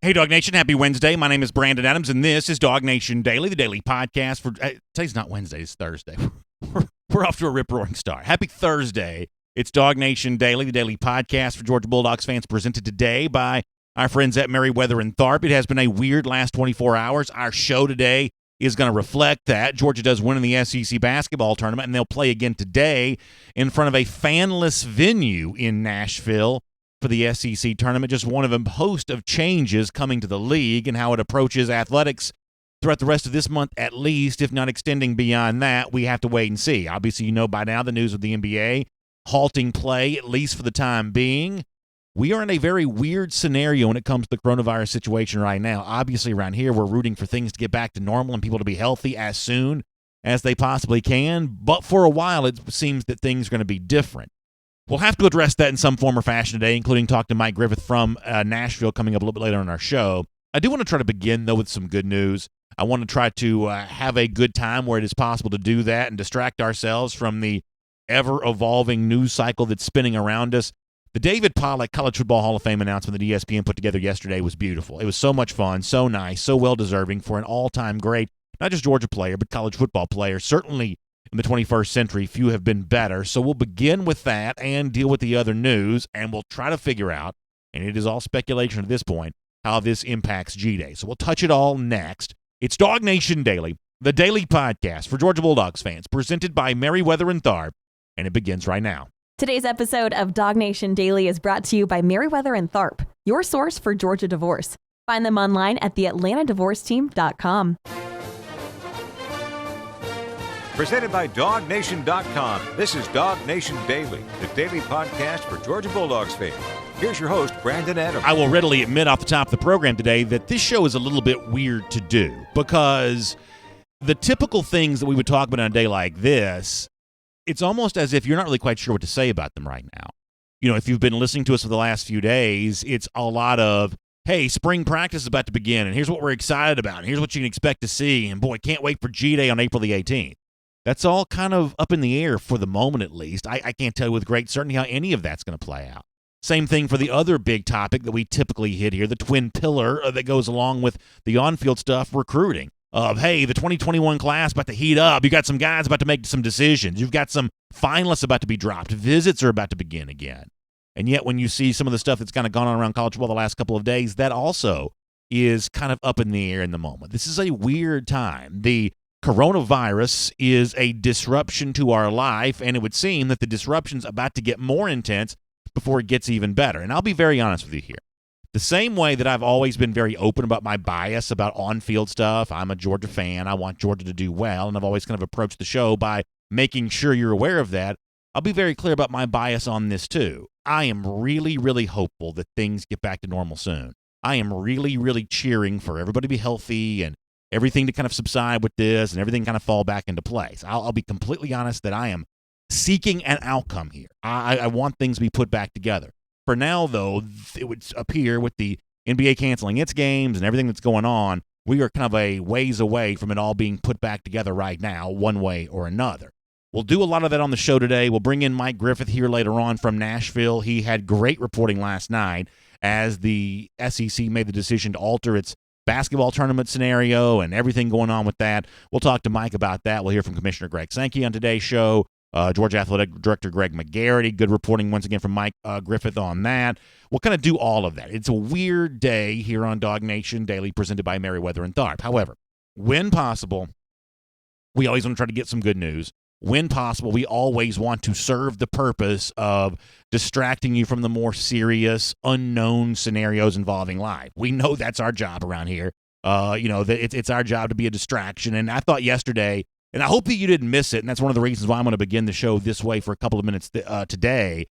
Hey, DawgNation, happy Wednesday. My name is Brandon Adams, and this is DawgNation Daily, the daily podcast for... today's not Wednesday, it's Thursday. We're off to a rip-roaring start. Happy Thursday. It's DawgNation Daily, the daily podcast for Georgia Bulldogs fans, presented today by our friends at Merriweather and Tharp. It has been a weird last 24 hours. Our show today is going to reflect that. Georgia does win in the SEC basketball tournament, and they'll play again today in front of a fanless venue in Nashville for the SEC tournament. Just one of a host of changes coming to the league and how it approaches athletics throughout the rest of this month, at least, if not extending beyond that. We have to wait and see. Obviously, you know by now the news of the NBA halting play, at least for the time being. We are in a very weird scenario when it comes to the coronavirus situation right now. Obviously, around here, we're rooting for things to get back to normal and people to be healthy as soon as they possibly can. But for a while, it seems that things are going to be different. We'll have to address that in some form or fashion today, including talk to Mike Griffith from Nashville coming up a little bit later on our show. I do want to try to begin, though, with some good news. I want to try to have a good time where it is possible to do that and distract ourselves from the ever-evolving news cycle that's spinning around us. The David Pollack College Football Hall of Fame announcement that ESPN put together yesterday was beautiful. It was so much fun, so nice, so well-deserving for an all-time great, not just Georgia player, but college football player. Certainly in the 21st century, few have been better. So we'll begin with that and deal with the other news, and we'll try to figure out, and it is all speculation at this point, how this impacts G-Day. So we'll touch it all next. It's DawgNation Daily, the daily podcast for Georgia Bulldogs fans, presented by Merriweather and Tharp, and it begins right now. Today's episode of DawgNation Daily is brought to you by Merriweather and Tharp, your source for Georgia divorce. Find them online at theatlantadivorceteam.com. Presented by DawgNation.com. This is DawgNation Daily, the daily podcast for Georgia Bulldogs fans. Here's your host, Brandon Adams. I will readily admit off the top of the program today that this show is a little bit weird to do because the typical things that we would talk about on a day like this, it's almost as if you're not really quite sure what to say about them right now. You know, if you've been listening to us for the last few days, it's a lot of, hey, spring practice is about to begin, and here's what we're excited about, and here's what you can expect to see, and boy, can't wait for G-Day on April the 18th. That's all kind of up in the air for the moment, at least. I can't tell you with great certainty how any of that's going to play out. Same thing for the other big topic that we typically hit here, the twin pillar that goes along with the on-field stuff, recruiting. Of, hey, the 2021 class about to heat up. You got some guys about to make some decisions. You've got some finalists about to be dropped. Visits are about to begin again. And yet when you see some of the stuff that's kind of gone on around college football the last couple of days, that also is kind of up in the air in the moment. This is a weird time. The coronavirus is a disruption to our life, and it would seem that the disruption's about to get more intense before it gets even better. And I'll be very honest with you here. The same way that I've always been very open about my bias about on-field stuff, I'm a Georgia fan, I want Georgia to do well, and I've always kind of approached the show by making sure you're aware of that. I'll be very clear about my bias on this too. I am really, really hopeful that things get back to normal soon. I am really, really cheering for everybody to be healthy and everything to kind of subside with this and everything kind of fall back into place. I'll be completely honest that I am seeking an outcome here. I want things to be put back together. For now, though, it would appear with the NBA canceling its games and everything that's going on, we are kind of a ways away from it all being put back together right now, one way or another. We'll do a lot of that on the show today. We'll bring in Mike Griffith here later on from Nashville. He had great reporting last night as the SEC made the decision to alter its basketball tournament scenario and everything going on with that. We'll talk to Mike about that. We'll hear from Commissioner Greg Sankey on today's show. Georgia Athletic Director Greg McGarity. Good reporting once again from Mike Griffith on that. We'll kind of do all of that. It's a weird day here on DawgNation Daily presented by Merriweather and Tharp. However, when possible, we always want to try to get some good news. When possible, we always want to serve the purpose of distracting you from the more serious, unknown scenarios involving life. We know that's our job around here. It's our job to be a distraction. And I thought yesterday, and I hope that you didn't miss it, and that's one of the reasons why I'm going to begin the show this way for a couple of minutes today.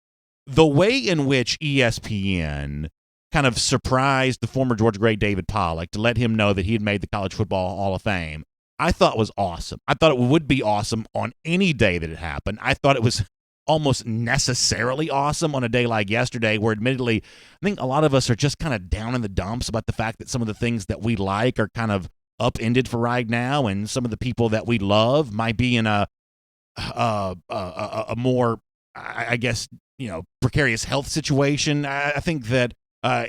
The way in which ESPN kind of surprised the former Georgia great David Pollack to let him know that he had made the College Football Hall of Fame, I thought was awesome. I thought it would be awesome on any day that it happened. I thought it was almost necessarily awesome on a day like yesterday, where admittedly, I think a lot of us are just kind of down in the dumps about the fact that some of the things that we like are kind of upended for right now, and some of the people that we love might be in a more, I guess, precarious health situation. I think that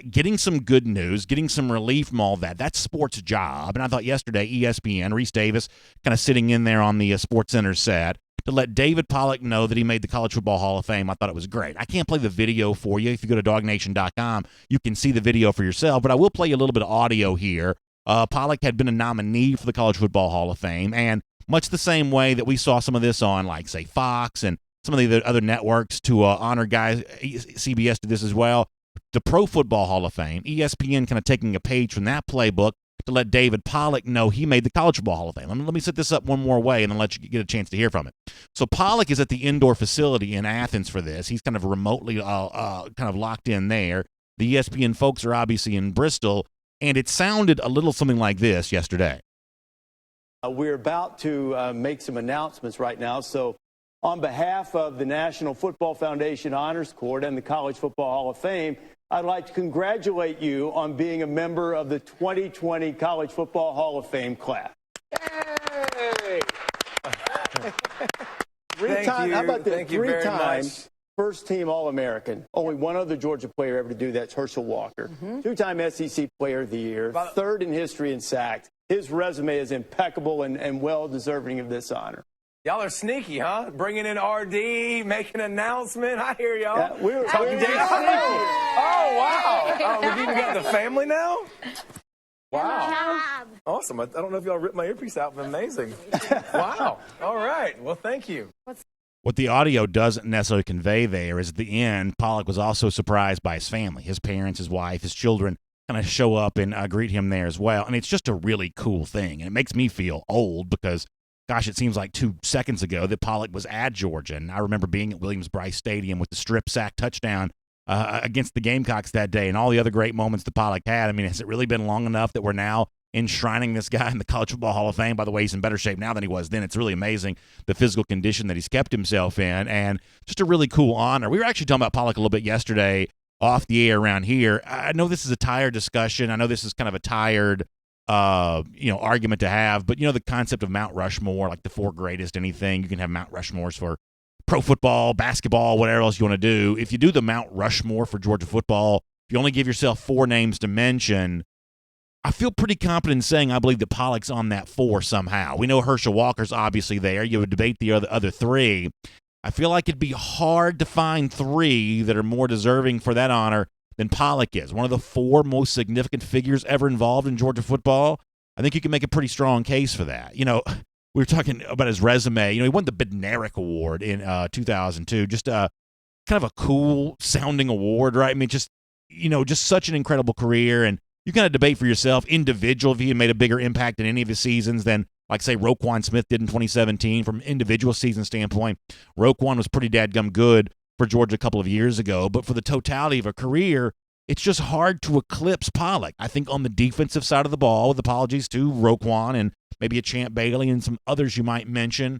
getting some good news, getting some relief from all that. That's sports job. And I thought yesterday ESPN, Reese Davis, kind of sitting in there on the Sports Center set, to let David Pollack know that he made the College Football Hall of Fame. I thought it was great. I can't play the video for you. If you go to DawgNation.com, you can see the video for yourself, but I will play you a little bit of audio here. Pollack had been a nominee for the College Football Hall of Fame, and much the same way that we saw some of this on, like, say, Fox and some of the other networks to honor guys, CBS did this as well, the Pro Football Hall of Fame, ESPN kind of taking a page from that playbook to let David Pollack know he made the College Football Hall of Fame. Let me set this up one more way and then let you get a chance to hear from it. So Pollack is at the indoor facility in Athens for this. He's kind of remotely kind of locked in there. The ESPN folks are obviously in Bristol, and it sounded a little something like this yesterday. We're about to make some announcements right now. So on behalf of the National Football Foundation Honors Court and the College Football Hall of Fame, I'd like to congratulate you on being a member of the 2020 College Football Hall of Fame class. Yay! Thank you very Three-time much. first-team All-American. Only one other Georgia player ever to do that. It's Herschel Walker. Two-time SEC Player of the Year, third in history in sacks. His resume is impeccable and well-deserving of this honor. Y'all are sneaky, huh? Bringing in RD, making an announcement. I hear y'all. Yeah, we're talking sneaky. Oh, wow. Oh, we've even got the family now? Wow. Awesome. I don't know if y'all ripped my earpiece out, but amazing. Wow. All right. Well, thank you. What the audio doesn't necessarily convey there is at the end, Pollack was also surprised by his family, his parents, his wife, his children, kind of show up and greet him there as well. And it's just a really cool thing. And it makes me feel old because, gosh, it seems like 2 seconds ago that Pollack was at Georgia. And I remember being at Williams-Brice Stadium with the strip sack touchdown against the Gamecocks that day and all the other great moments that Pollack had. I mean, has it really been long enough that we're now enshrining this guy in the College Football Hall of Fame? By the way, he's in better shape now than he was then. It's really amazing the physical condition that he's kept himself in, and just a really cool honor. We were actually talking about Pollack a little bit yesterday off the air around here. I know this is a tired discussion. I know this is kind of a tired argument to have, but the concept of Mount Rushmore, like the 4 greatest anything, you can have Mount Rushmores for pro football, basketball, whatever else you want to do. If you do the Mount Rushmore for Georgia football, if you only give yourself 4 names to mention, I feel pretty confident in saying I believe that Pollack's on that 4 somehow. We know Herschel Walker's obviously there. You would debate the other 3. I feel like it'd be hard to find 3 that are more deserving for that honor than Pollack is. One of the 4 most significant figures ever involved in Georgia football. I think you can make a pretty strong case for that. We were talking about his resume. He won the Bednarik Award in 2002. Just kind of a cool sounding award, right? I mean, just such an incredible career. And you kind of debate for yourself, individual, if he had made a bigger impact in any of his seasons than, like, say, Roquan Smith did in 2017 from an individual season standpoint. Roquan was pretty dadgum good for Georgia a couple of years ago, but for the totality of a career, it's just hard to eclipse Pollack. I think on the defensive side of the ball, with apologies to Roquan and maybe a Champ Bailey and some others you might mention,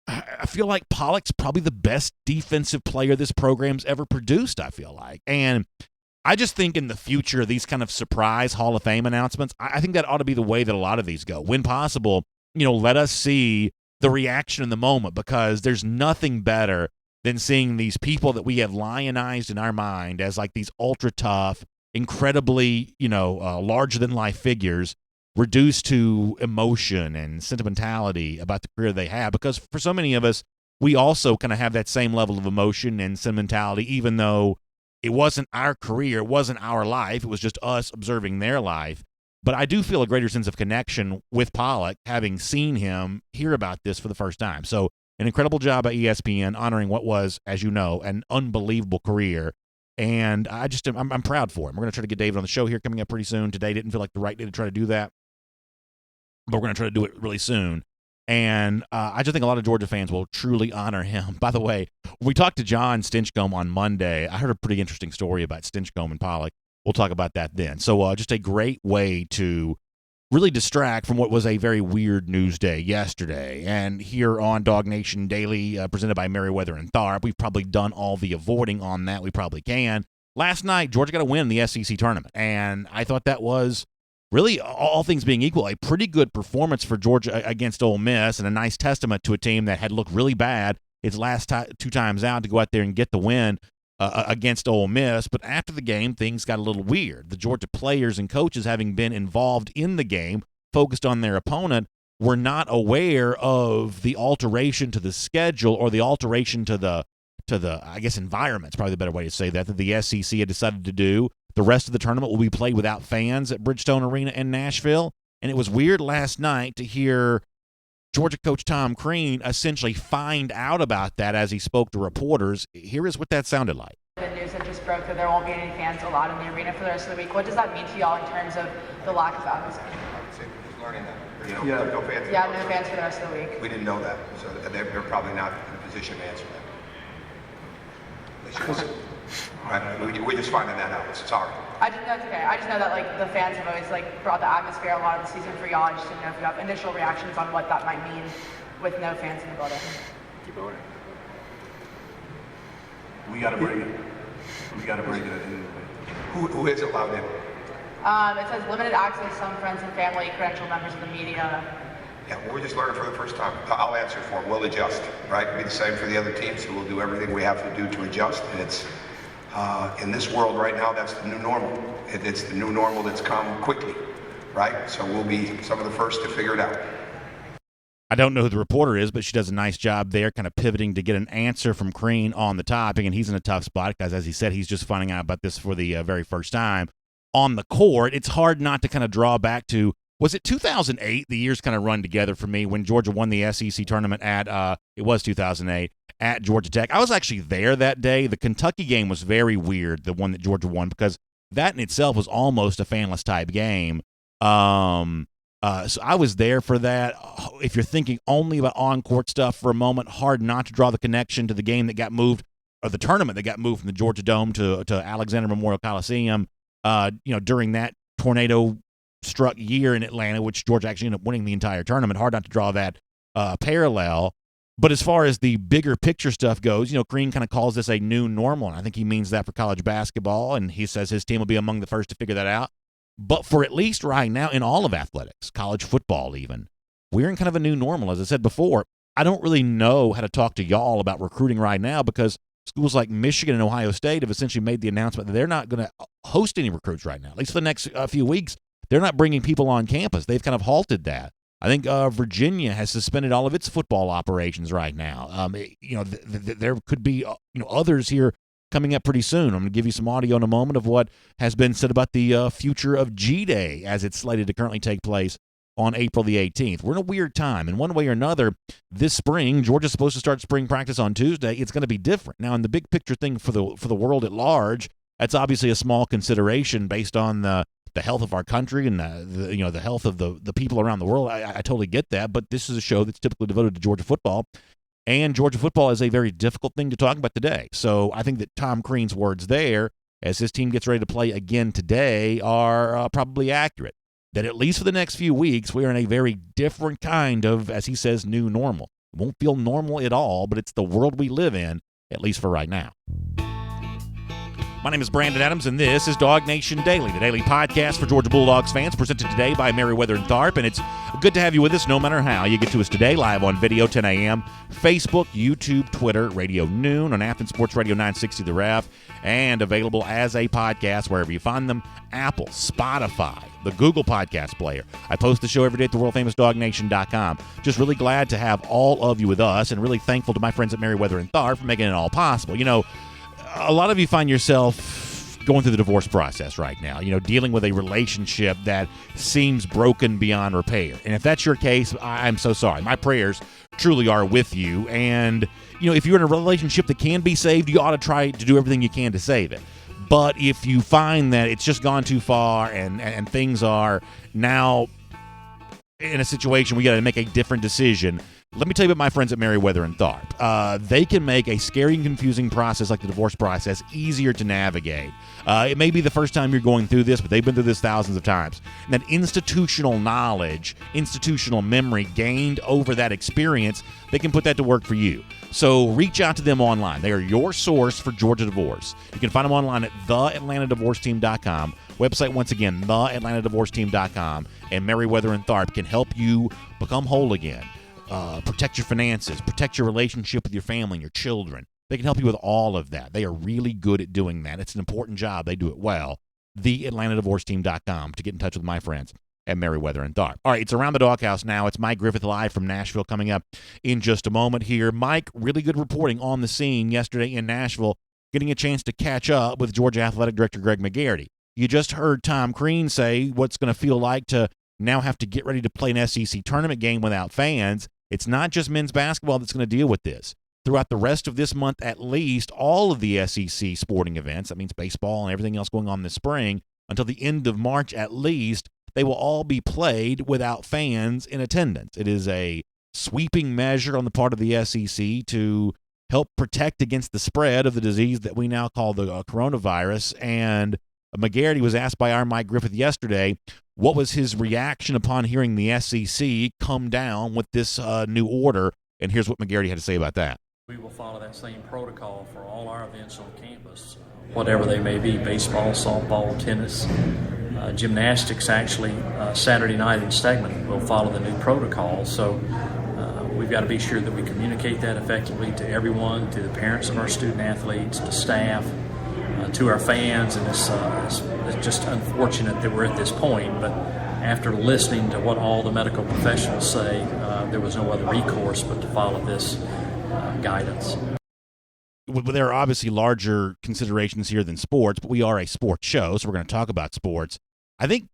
I feel like Pollack's probably the best defensive player this program's ever produced, I feel like. And I just think in the future, these kind of surprise Hall of Fame announcements, I think that ought to be the way that a lot of these go. When possible, let us see the reaction in the moment, because there's nothing better than seeing these people that we have lionized in our mind as like these ultra tough, incredibly, larger than life figures reduced to emotion and sentimentality about the career they have. Because for so many of us, we also kind of have that same level of emotion and sentimentality, even though it wasn't our career, it wasn't our life, it was just us observing their life. But I do feel a greater sense of connection with Pollack, having seen him hear about this for the first time. So an incredible job by ESPN honoring what was, as you know, an unbelievable career. And I'm proud for him. We're going to try to get David on the show here coming up pretty soon. Today didn't feel like the right day to try to do that, but we're going to try to do it really soon. And I just think a lot of Georgia fans will truly honor him. By the way, when we talked to John Stinchcomb on Monday, I heard a pretty interesting story about Stinchcomb and Pollack. We'll talk about that then. So just a great way to really distract from what was a very weird news day yesterday. And here on DawgNation Daily, presented by Merriweather and Tharp, we've probably done all the avoiding on that we probably can. Last night, Georgia got a win in the SEC tournament, and I thought that was really, all things being equal, a pretty good performance for Georgia against Ole Miss, and a nice testament to a team that had looked really bad its last 2 times out to go out there and get the win. against Ole Miss. But after the game, things got a little weird. The Georgia players and coaches, having been involved in the game, focused on their opponent, were not aware of the alteration to the schedule or the alteration to the I guess environment's probably the better way to say that the SEC had decided to do. The rest of the tournament will be played without fans at Bridgestone Arena in Nashville. And it was weird last night to hear Georgia coach Tom Crean essentially find out about that as he spoke to reporters. Here is what that sounded like. The news that just broke that there won't be any fans allowed in the arena for the rest of the week. What does that mean to y'all in terms of the lack of atmosphere? Who's learning that? You know, no fans. Yeah, no fans for the rest of the week. We didn't know that, so they're probably not in a position to answer that. Right? We're just finding that out. Sorry. I just know it's okay. I just know that like the fans have always like brought the atmosphere a lot of the season for y'all. I just didn't know if you have initial reactions on what that might mean with no fans in the building. Keep going. We got to bring it. We got to bring it in. Who is allowed in? It says limited access, some friends and family, credentialed members of the media. Yeah, well, we're just learning for the first time. I'll answer for it. We'll adjust, right? It'll be the same for the other teams, so we'll do everything we have to do to adjust. And it's, in this world right now, that's the new normal. It's the new normal that's come quickly, right? So we'll be some of the first to figure it out. I don't know who the reporter is, but she does a nice job there kind of pivoting to get an answer from Crean on the topic, and he's in a tough spot because, as he said, he's just finding out about this for the very first time. On the court, it's hard not to kind of draw back to, was it 2008? The years kind of run together for me when Georgia won the SEC tournament at, it was 2008, at Georgia Tech. I was actually there that day. The Kentucky game was very weird, the one that Georgia won, because that in itself was almost a fanless type game. So I was there for that. If you're thinking only about on-court stuff for a moment, hard not to draw the connection to the game that got moved, or the tournament that got moved from the Georgia Dome to Alexander Memorial Coliseum, during that tornado-struck year in Atlanta, which Georgia actually ended up winning the entire tournament. Hard not to draw that parallel. But as far as the bigger picture stuff goes, Crean kind of calls this a new normal, and I think he means that for college basketball, and he says his team will be among the first to figure that out. But for at least right now, in all of athletics, college football even, we're in kind of a new normal. As I said before, I don't really know how to talk to y'all about recruiting right now because schools like Michigan and Ohio State have essentially made the announcement that they're not going to host any recruits right now. At least for the next few weeks, they're not bringing people on campus. They've kind of halted that. I think Virginia has suspended all of its football operations right now. There could be others here coming up pretty soon. I'm going to give you some audio in a moment of what has been said about the future of G-Day as it's slated to currently take place on April the 18th. We're in a weird time. In one way or another, this spring, Georgia's supposed to start spring practice on Tuesday. It's going to be different. Now, in the big picture thing for the world at large, that's obviously a small consideration based on the health of our country and the health of the people around the world. I totally get that, but this is a show that's typically devoted to Georgia football. And Georgia football is a very difficult thing to talk about today. So I think that Tom Crean's words there, as his team gets ready to play again today, are probably accurate. That at least for the next few weeks, we are in a very different kind of, as he says, new normal. It won't feel normal at all, but it's the world we live in, at least for right now. My name is Brandon Adams, and this is DawgNation Daily, the daily podcast for Georgia Bulldogs fans, presented today by Merriweather and Tharp. And it's good to have you with us no matter how. You get to us today live on video, 10 a.m., Facebook, YouTube, Twitter, Radio Noon, on Athens Sports Radio 960 The Ref, and available as a podcast wherever you find them, Apple, Spotify, the Google Podcast Player. I post the show every day at the world-famous DawgNation.com. Just really glad to have all of you with us, and really thankful to my friends at Merriweather and Tharp for making it all possible. A lot of you find yourself going through the divorce process right now, dealing with a relationship that seems broken beyond repair. And if that's your case, I'm so sorry. My prayers truly are with you. And, if you're in a relationship that can be saved, you ought to try to do everything you can to save it. But if you find that it's just gone too far and things are now in a situation where you got to make a different decision, let me tell you about my friends at Merriweather and Tharp. They can make a scary and confusing process like the divorce process easier to navigate. It may be the first time you're going through this, but they've been through this thousands of times. And that institutional knowledge, institutional memory gained over that experience, they can put that to work for you. So reach out to them online. They are your source for Georgia divorce. You can find them online at theatlantadivorceteam.com. Website, once again, theatlantadivorceteam.com. And Merriweather and Tharp can help you become whole again. Protect your finances, protect your relationship with your family and your children. They can help you with all of that. They are really good at doing that. It's an important job. They do it well. TheAtlantaDivorceTeam.com to get in touch with my friends at Merriweather and Tharp. All right, it's Around the Doghouse now. It's Mike Griffith live from Nashville coming up in just a moment here. Mike, really good reporting on the scene yesterday in Nashville, getting a chance to catch up with Georgia Athletic Director Greg McGarity. You just heard Tom Crean say what's going to feel like to now have to get ready to play an SEC tournament game without fans. It's not just men's basketball that's going to deal with this. Throughout the rest of this month, at least, all of the SEC sporting events, that means baseball and everything else going on this spring, until the end of March at least, they will all be played without fans in attendance. It is a sweeping measure on the part of the SEC to help protect against the spread of the disease that we now call the coronavirus. And McGarity was asked by our Mike Griffith yesterday, what was his reaction upon hearing the SEC come down with this new order? And here's what McGarity had to say about that. We will follow that same protocol for all our events on campus, whatever they may be, baseball, softball, tennis, gymnastics. Actually, Saturday night in Stegman will follow the new protocol. So we've got to be sure that we communicate that effectively to everyone, to the parents of our student athletes, to staff, to our fans. And it's just unfortunate that we're at this point, but after listening to what all the medical professionals say, there was no other recourse but to follow this guidance. There are obviously larger considerations here than sports, but we are a sports show, so we're going to talk about sports. I think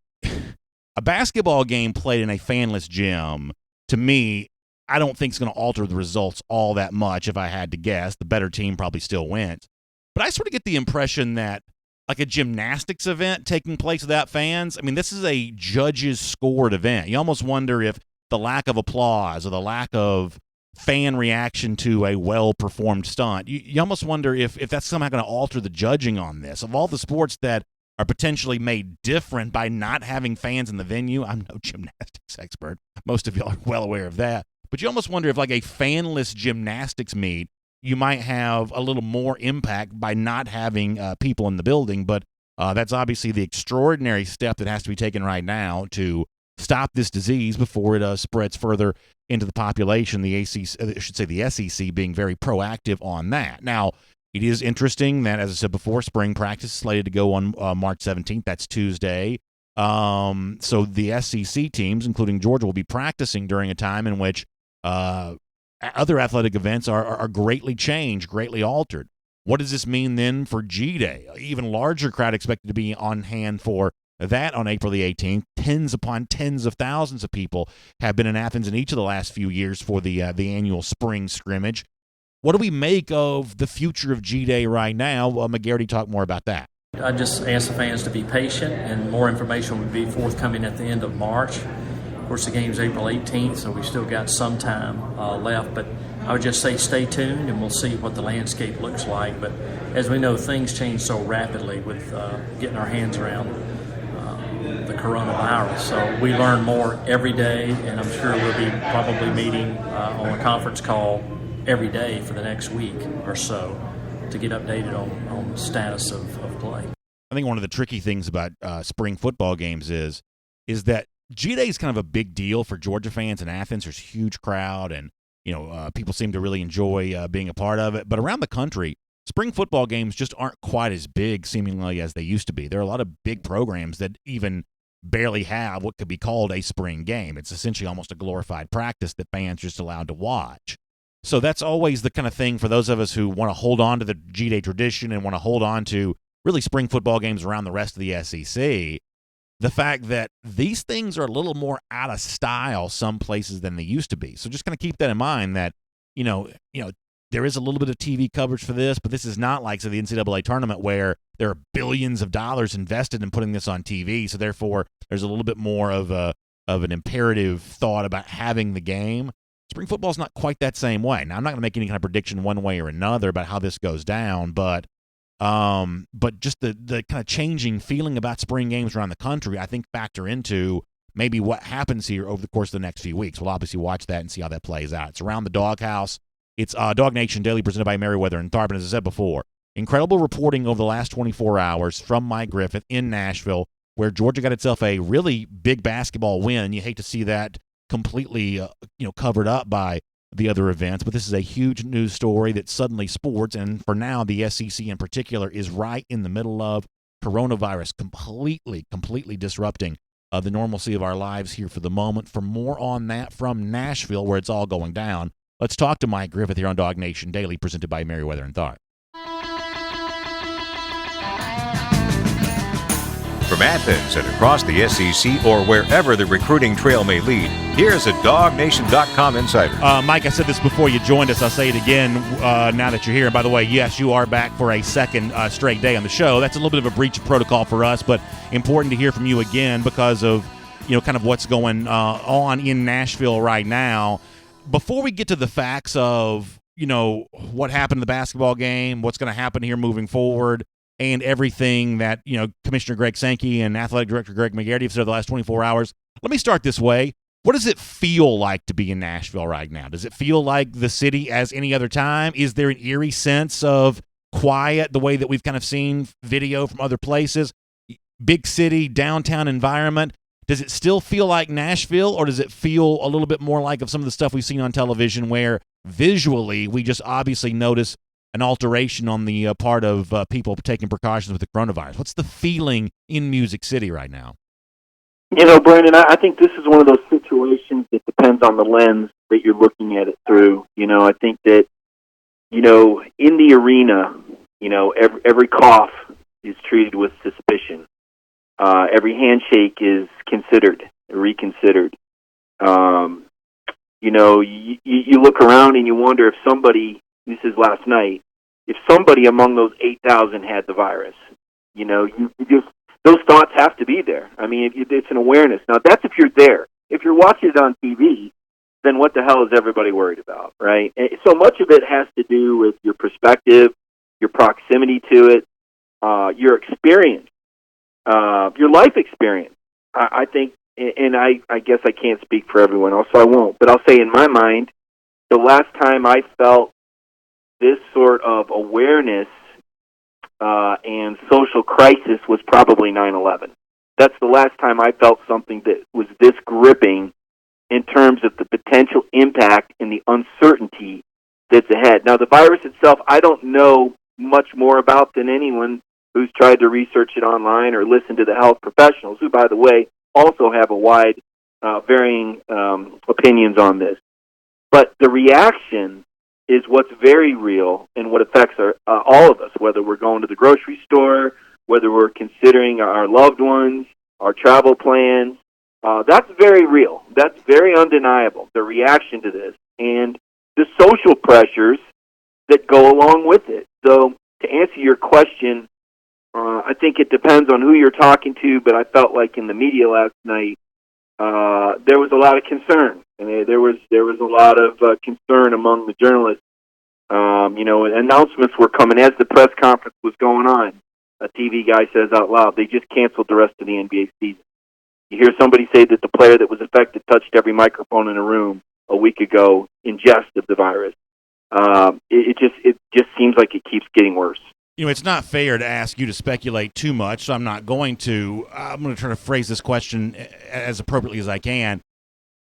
a basketball game played in a fanless gym, to me, I don't think it's going to alter the results all that much if I had to guess. The better team probably still wins. But I sort of get the impression that like a gymnastics event taking place without fans, I mean, this is a judges scored event. You almost wonder if the lack of applause or the lack of fan reaction to a well-performed stunt, you almost wonder if that's somehow going to alter the judging on this. Of all the sports that are potentially made different by not having fans in the venue, I'm no gymnastics expert. Most of y'all are well aware of that. But you almost wonder if like a fanless gymnastics meet, you might have a little more impact by not having people in the building. But that's obviously the extraordinary step that has to be taken right now to stop this disease before it spreads further into the population. The SEC being very proactive on that. Now, it is interesting that, as I said before, spring practice is slated to go on March 17th. That's Tuesday. So the SEC teams, including Georgia, will be practicing during a time in which other athletic events are greatly changed, greatly altered. What does this mean then for G-Day? Even larger crowd expected to be on hand for that on April the 18th. Tens upon tens of thousands of people have been in Athens in each of the last few years for the annual spring scrimmage. What do we make of the future of G-Day right now? McGarity talked more about that. I just ask the fans to be patient, and more information will be forthcoming at the end of March. Of course, the game's April 18th, so we've still got some time left. But I would just say stay tuned, and we'll see what the landscape looks like. But as we know, things change so rapidly with getting our hands around the coronavirus. So we learn more every day, and I'm sure we'll be probably meeting on a conference call every day for the next week or so to get updated on the status of play. I think one of the tricky things about spring football games is that G-Day is kind of a big deal for Georgia fans in Athens. There's a huge crowd, and people seem to really enjoy being a part of it. But around the country, spring football games just aren't quite as big, seemingly, as they used to be. There are a lot of big programs that even barely have what could be called a spring game. It's essentially almost a glorified practice that fans are just allowed to watch. So that's always the kind of thing for those of us who want to hold on to the G-Day tradition and want to hold on to really spring football games around the rest of the SEC. The fact that these things are a little more out of style some places than they used to be. So just kind of keep that in mind that, there is a little bit of TV coverage for this, but this is not like, say, the NCAA tournament where there are billions of dollars invested in putting this on TV. So therefore, there's a little bit more of an imperative thought about having the game. Spring football is not quite that same way. Now, I'm not going to make any kind of prediction one way or another about how this goes down, but just the kind of changing feeling about spring games around the country, I think, factor into maybe what happens here over the course of the next few weeks. We'll obviously watch that and see how that plays out. It's Around the Doghouse. It's DawgNation Daily presented by Merriweather and Tharp. And as I said before, incredible reporting over the last 24 hours from Mike Griffith in Nashville, where Georgia got itself a really big basketball win. You hate to see that completely covered up by the other events, but this is a huge news story that suddenly sports, and for now the SEC in particular, is right in the middle of. Coronavirus completely disrupting the normalcy of our lives here for the moment. For more on that from Nashville, where it's all going down, let's talk to Mike Griffith here on DawgNation Daily, presented by Merriweather and Tharp. From Athens and across the SEC or wherever the recruiting trail may lead, here's a DawgNation.com insider. Mike, I said this before you joined us. I'll say it again now that you're here. And by the way, yes, you are back for a second straight day on the show. That's a little bit of a breach of protocol for us, but important to hear from you again because of kind of what's going on in Nashville right now. Before we get to the facts of what happened in the basketball game, what's going to happen here moving forward, and everything that, Commissioner Greg Sankey and Athletic Director Greg McGarity have said the last 24 hours. Let me start this way. What does it feel like to be in Nashville right now? Does it feel like the city as any other time? Is there an eerie sense of quiet, the way that we've kind of seen video from other places? Big city, downtown environment. Does it still feel like Nashville, or does it feel a little bit more like of some of the stuff we've seen on television where visually we just obviously notice an alteration on the part of people taking precautions with the coronavirus? What's the feeling in Music City right now? Brandon, I think this is one of those situations that depends on the lens that you're looking at it through. I think that, in the arena, every cough is treated with suspicion. Every handshake is reconsidered. You look around and you wonder if somebody, this is last night, if somebody among those 8,000 had the virus, you just, those thoughts have to be there. I mean, it's an awareness. Now, that's if you're there. If you're watching it on TV, then what the hell is everybody worried about, right? And so much of it has to do with your perspective, your proximity to it, your experience, your life experience. I think, and I guess I can't speak for everyone else, so I won't, but I'll say in my mind, the last time I felt this sort of awareness and social crisis was probably 9/11. That's the last time I felt something that was this gripping in terms of the potential impact and the uncertainty that's ahead. Now, the virus itself, I don't know much more about than anyone who's tried to research it online or listen to the health professionals, who, by the way, also have a wide, varying opinions on this. But the reaction is what's very real and what affects all of us, whether we're going to the grocery store, whether we're considering our loved ones, our travel plans. That's very real. That's very undeniable, the reaction to this, and the social pressures that go along with it. So to answer your question, I think it depends on who you're talking to, but I felt like in the media last night, there was a lot of concern. And there was a lot of concern among the journalists. Announcements were coming as the press conference was going on. A TV guy says out loud, they just canceled the rest of the NBA season. You hear somebody say that the player that was affected touched every microphone in a room a week ago in jest of the virus. It just seems like it keeps getting worse. It's not fair to ask you to speculate too much, so I'm not going to. I'm going to try to phrase this question as appropriately as I can.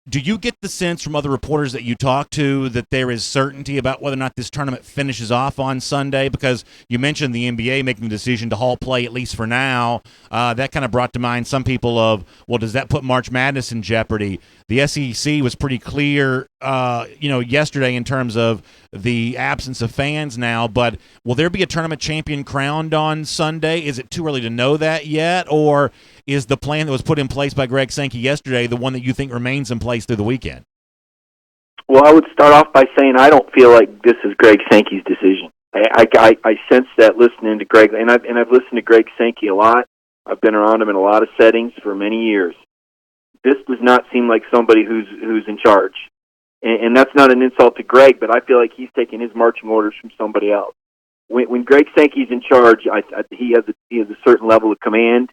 Do you get the sense from other reporters that you talk to that there is certainty about whether or not this tournament finishes off on Sunday? Because you mentioned the NBA making the decision to halt play, at least for now. That kind of brought to mind some people of, well, does that put March Madness in jeopardy? The SEC was pretty clear, yesterday in terms of the absence of fans now. But will there be a tournament champion crowned on Sunday? Is it too early to know that yet? Or is the plan that was put in place by Greg Sankey yesterday the one that you think remains in place through the weekend? Well, I would start off by saying I don't feel like this is Greg Sankey's decision. I sense that listening to Greg, and I've listened to Greg Sankey a lot. I've been around him in a lot of settings for many years. This does not seem like somebody who's in charge, and that's not an insult to Greg, but I feel like he's taking his marching orders from somebody else. When Greg Sankey's in charge, he has a certain level of command.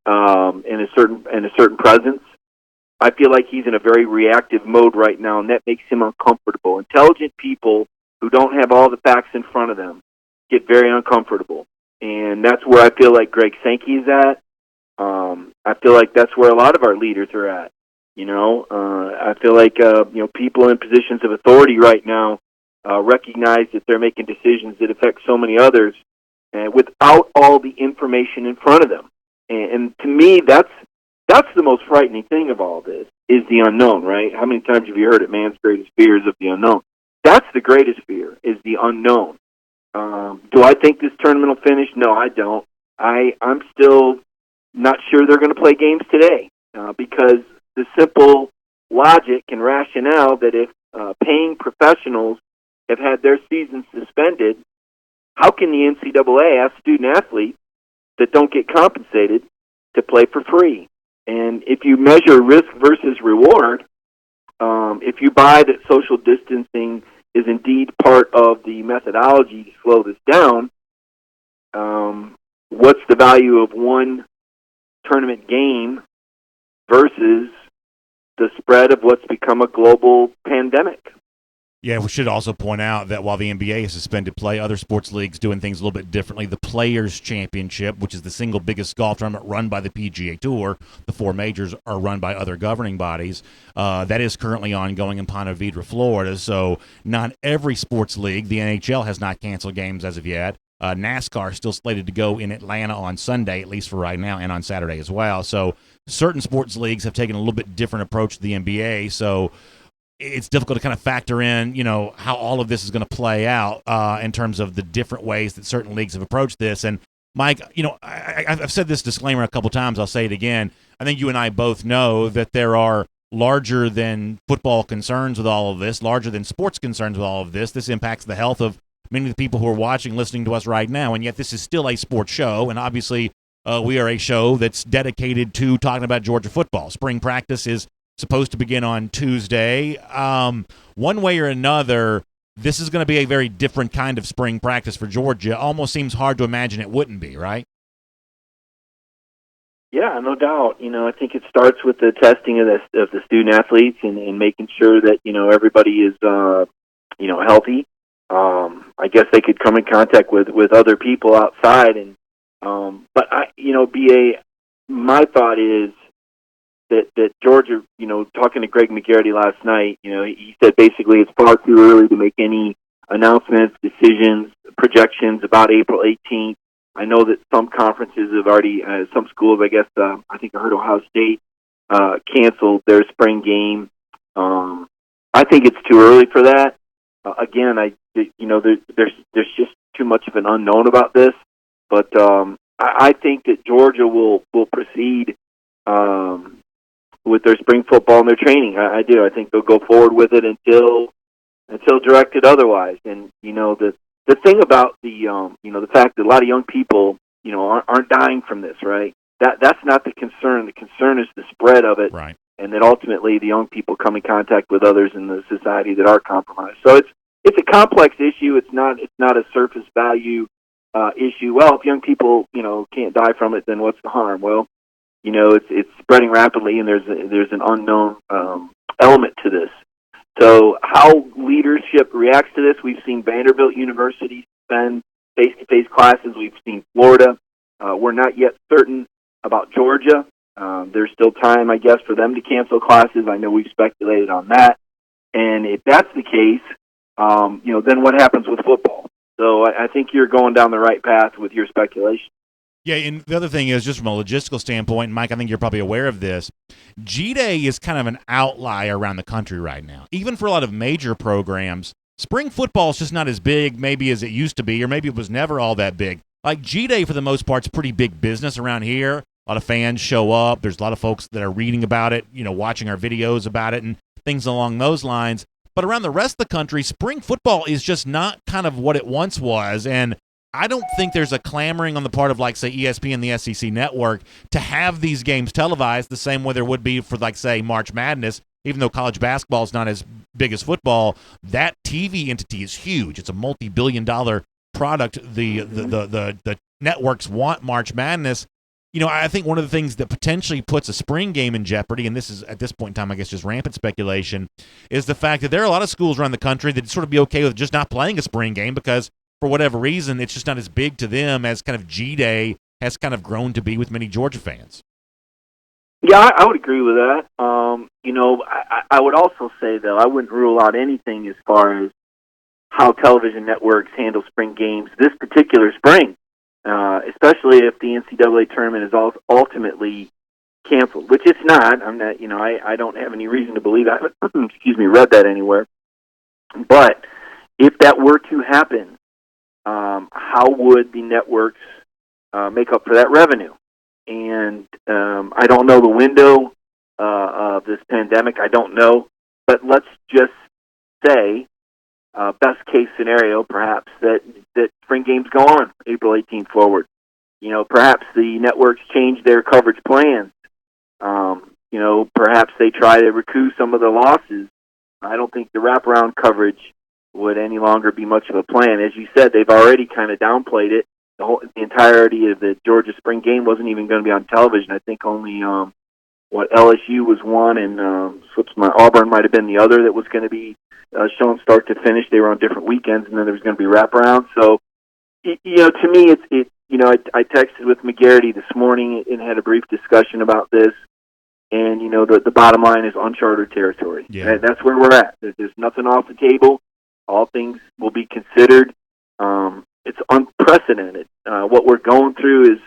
And a certain presence. I feel like he's in a very reactive mode right now, and that makes him uncomfortable. Intelligent people who don't have all the facts in front of them get very uncomfortable, and that's where I feel like Greg Sankey is at. I feel like that's where a lot of our leaders are at. I feel like people in positions of authority right now recognize that they're making decisions that affect so many others, without all the information in front of them. And to me, that's the most frightening thing of all this, is the unknown, right? How many times have you heard it? Man's greatest fear is of the unknown. That's the greatest fear, is the unknown. Do I think this tournament will finish? No, I don't. I'm still not sure they're going to play games today, because the simple logic and rationale that if paying professionals have had their season suspended, how can the NCAA ask student-athletes that don't get compensated to play for free? And if you measure risk versus reward, if you buy that social distancing is indeed part of the methodology to slow this down, what's the value of one tournament game versus the spread of what's become a global pandemic? Yeah, we should also point out that while the NBA has suspended play, other sports leagues doing things a little bit differently. The Players' Championship, which is the single biggest golf tournament run by the PGA Tour, the four majors are run by other governing bodies. That is currently ongoing in Ponte Vedra, Florida. So not every sports league, the NHL has not canceled games as of yet. NASCAR is still slated to go in Atlanta on Sunday, at least for right now, and on Saturday as well. So certain sports leagues have taken a little bit different approach to the NBA. So it's difficult to kind of factor in, how all of this is going to play out in terms of the different ways that certain leagues have approached this. And Mike, I've said this disclaimer a couple times. I'll say it again. I think you and I both know that there are larger than football concerns with all of this, larger than sports concerns with all of this. This impacts the health of many of the people who are watching, listening to us right now. And yet this is still a sports show. And obviously we are a show that's dedicated to talking about Georgia football. Spring practice is supposed to begin on Tuesday. One way or another, this is going to be a very different kind of spring practice for Georgia. Almost seems hard to imagine it wouldn't be, right? Yeah, no doubt. I think it starts with the testing of the student athletes and making sure that everybody is healthy. I guess they could come in contact with other people outside, but my thought is that Georgia, talking to Greg McGarity last night, he said basically it's far too early to make any announcements, decisions, projections about April 18th. I know that some conferences have already, some schools, I guess, I think I heard Ohio State canceled their spring game. I think it's too early for that. Again, there's just too much of an unknown about this. But I think that Georgia will proceed with their spring football and their training. I do. I think they'll go forward with it until directed otherwise. And the thing about the fact that a lot of young people aren't dying from this, right? That's not the concern. The concern is the spread of it, right? And that ultimately the young people come in contact with others in the society that are compromised. So it's a complex issue. It's not a surface value issue. Well, if young people can't die from it, then what's the harm? Well, it's spreading rapidly, and there's an unknown element to this. So how leadership reacts to this, we've seen Vanderbilt University suspend face-to-face classes. We've seen Florida. We're not yet certain about Georgia. There's still time, I guess, for them to cancel classes. I know we've speculated on that. And if that's the case, then what happens with football? So I think you're going down the right path with your speculation. Yeah, and the other thing is, just from a logistical standpoint, and Mike, I think you're probably aware of this, G-Day is kind of an outlier around the country right now. Even for a lot of major programs, spring football is just not as big maybe as it used to be, or maybe it was never all that big. Like G-Day, for the most part, is pretty big business around here. A lot of fans show up. There's a lot of folks that are reading about it, watching our videos about it and things along those lines. But around the rest of the country, spring football is just not kind of what it once was, and I don't think there's a clamoring on the part of, like, say, ESPN and the SEC network to have these games televised the same way there would be for, like, say, March Madness. Even though college basketball is not as big as football, that TV entity is huge. It's a multi-billion-dollar product. The networks want March Madness. I think one of the things that potentially puts a spring game in jeopardy, and this is at this point in time, I guess, just rampant speculation, is the fact that there are a lot of schools around the country that sort of be okay with just not playing a spring game because, for whatever reason, it's just not as big to them as kind of G-Day has kind of grown to be with many Georgia fans. Yeah, I would agree with that. I would also say, though, I wouldn't rule out anything as far as how television networks handle spring games this particular spring, especially if the NCAA tournament is ultimately canceled, which it's not. I'm not, I don't have any reason to believe I haven't, read that anywhere. But if that were to happen, how would the networks make up for that revenue? And I don't know the window of this pandemic. I don't know. But let's just say, best case scenario, perhaps, that spring games go on April 18th forward. Perhaps the networks change their coverage plans. Perhaps they try to recoup some of the losses. I don't think the wraparound coverage would any longer be much of a plan. As you said, they've already kind of downplayed it. The entirety of the Georgia spring game wasn't even going to be on television. I think only LSU was one, and Auburn might have been the other that was going to be shown start to finish. They were on different weekends, and then there was going to be wraparound. So, to me, I texted with McGarity this morning and had a brief discussion about this. And, the bottom line is uncharted territory. Yeah. That's where we're at. There's nothing off the table. All things will be considered. It's unprecedented. What we're going through is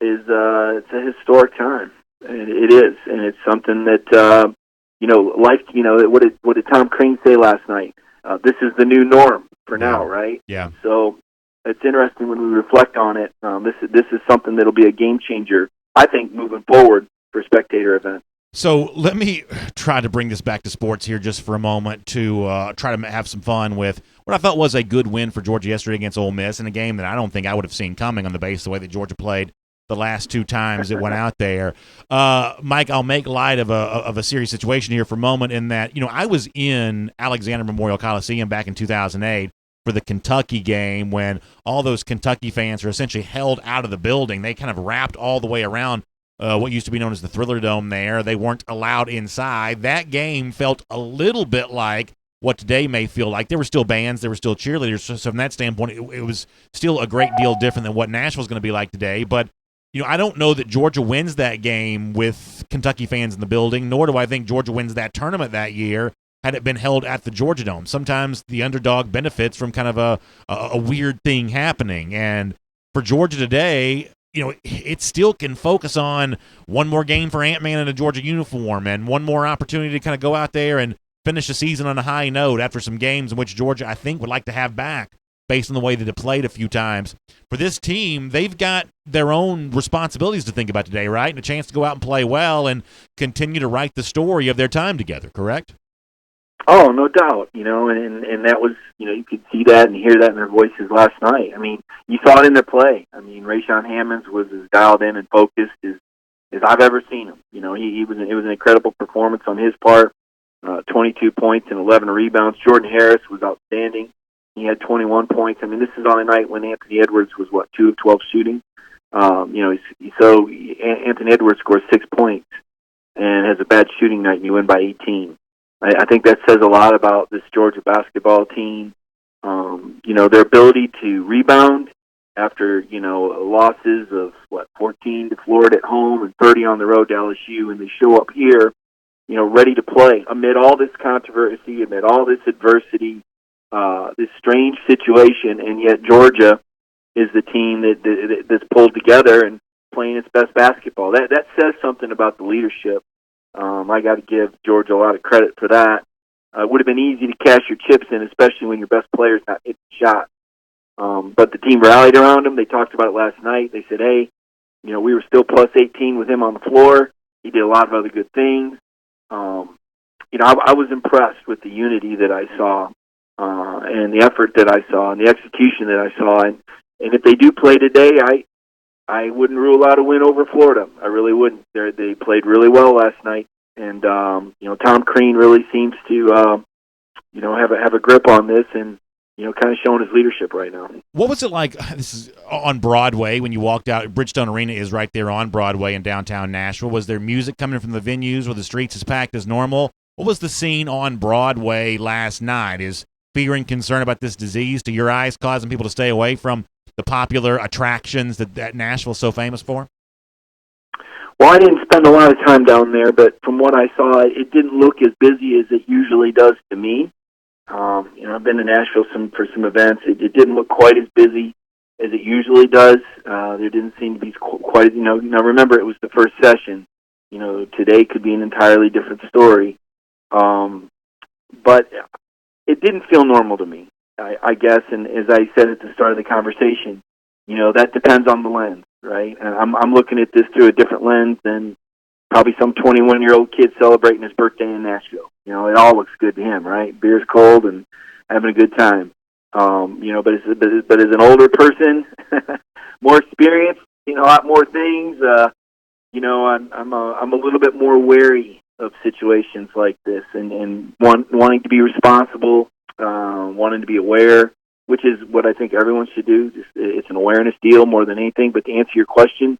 it's a historic time. And it is. And it's something that, what did Tom Crean say last night? This is the new norm for now, right? Yeah. So it's interesting when we reflect on it. This is something that'll be a game changer, I think, moving forward for spectator events. So let me try to bring this back to sports here just for a moment to try to have some fun with what I thought was a good win for Georgia yesterday against Ole Miss in a game that I don't think I would have seen coming on the basis of the way that Georgia played the last two times it went out there. Mike, I'll make light of a serious situation here for a moment in that, I was in Alexander Memorial Coliseum back in 2008 for the Kentucky game when all those Kentucky fans are essentially held out of the building. They kind of wrapped all the way around what used to be known as the Thriller Dome there. They weren't allowed inside. That game felt a little bit like what today may feel like. There were still bands, there were still cheerleaders, so from that standpoint, it was still a great deal different than what Nashville's going to be like today. But, I don't know that Georgia wins that game with Kentucky fans in the building, nor do I think Georgia wins that tournament that year had it been held at the Georgia Dome. Sometimes the underdog benefits from kind of a weird thing happening. And for Georgia today, it still can focus on one more game for Ant-Man in a Georgia uniform and one more opportunity to kind of go out there and finish the season on a high note after some games in which Georgia, I think, would like to have back based on the way that it played a few times. For this team, they've got their own responsibilities to think about today, right? And a chance to go out and play well and continue to write the story of their time together, correct? Oh, no doubt, and that was, you could see that and hear that in their voices last night. I mean, you saw it in their play. I mean, Rayshawn Hammonds was as dialed in and focused as I've ever seen him. It was an incredible performance on his part, 22 points and 11 rebounds. Jordan Harris was outstanding. He had 21 points. I mean, this is on a night when Anthony Edwards was, 2 of 12 shooting. So Anthony Edwards scores 6 points and has a bad shooting night, and you win by 18. I think that says a lot about this Georgia basketball team. Their ability to rebound after, losses of, 14 to Florida at home and 30 on the road to LSU, and they show up here, ready to play amid all this controversy, amid all this adversity, this strange situation, and yet Georgia is the team that's pulled together and playing its best basketball. That says something about the leadership. I got to give Georgia a lot of credit for that. It would have been easy to cash your chips in, especially when your best player's not hitting shots. But the team rallied around him. They talked about it last night. They said, hey, we were still plus 18 with him on the floor. He did a lot of other good things. I was impressed with the unity that I saw and the effort that I saw and the execution that I saw. And if they do play today, I wouldn't rule out a win over Florida. I really wouldn't. They played really well last night, and Tom Crean really seems to have a grip on this and kind of showing his leadership right now. What was it like? This is on Broadway when you walked out. Bridgestone Arena is right there on Broadway in downtown Nashville. Was there music coming from the venues? Were the streets as packed as normal? What was the scene on Broadway last night? Is fear and concern about this disease, to your eyes, causing people to stay away from the popular attractions that Nashville's so famous for? Well, I didn't spend a lot of time down there, but from what I saw, it didn't look as busy as it usually does to me. I've been to Nashville for some events. It didn't look quite as busy as it usually does. There didn't seem to be quite, now remember, it was the first session. Today could be an entirely different story. But it didn't feel normal to me, I guess, and as I said at the start of the conversation, that depends on the lens, right? And I'm looking at this through a different lens than probably some 21-year-old kid celebrating his birthday in Nashville. It all looks good to him, right? Beer's cold and having a good time. But as an older person, more experienced, a lot more things. I'm a little bit more wary of situations like this, and wanting to be responsible, wanting to be aware, which is what I think everyone should do. It's an awareness deal more than anything. But to answer your question,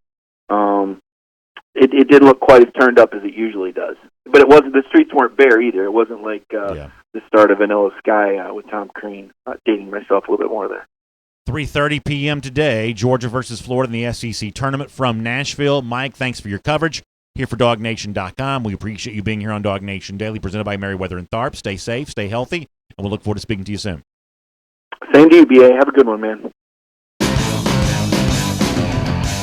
it didn't look quite as turned up as it usually does. But it wasn't. The streets weren't bare either. It wasn't like the start of Vanilla Sky with Tom Crean. Dating myself a little bit more there. 3:30 p.m. today, Georgia versus Florida in the SEC tournament from Nashville. Mike, thanks for your coverage here for DawgNation.com. We appreciate you being here on DawgNation Daily, presented by Merriweather and Tharp. Stay safe, stay healthy, and we'll look forward to speaking to you soon. Same to you, B.A. Have a good one, man.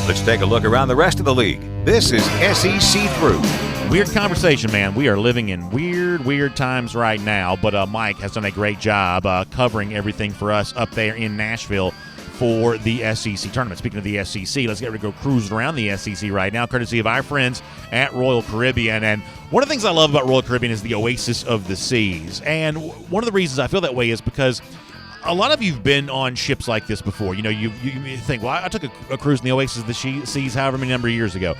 Let's take a look around the rest of the league. This is SEC Through. Weird conversation, man. We are living in weird times right now, but Mike has done a great job covering everything for us up there in Nashville for the SEC tournament. Speaking of the SEC, let's get ready to go cruising around the SEC right now, courtesy of our friends at Royal Caribbean. And one of the things I love about Royal Caribbean is the oasis of the seas. And one of the reasons I feel that way is because a lot of you've been on ships like this before. You think, well, I took a cruise in the oasis of the seas however many number of years ago.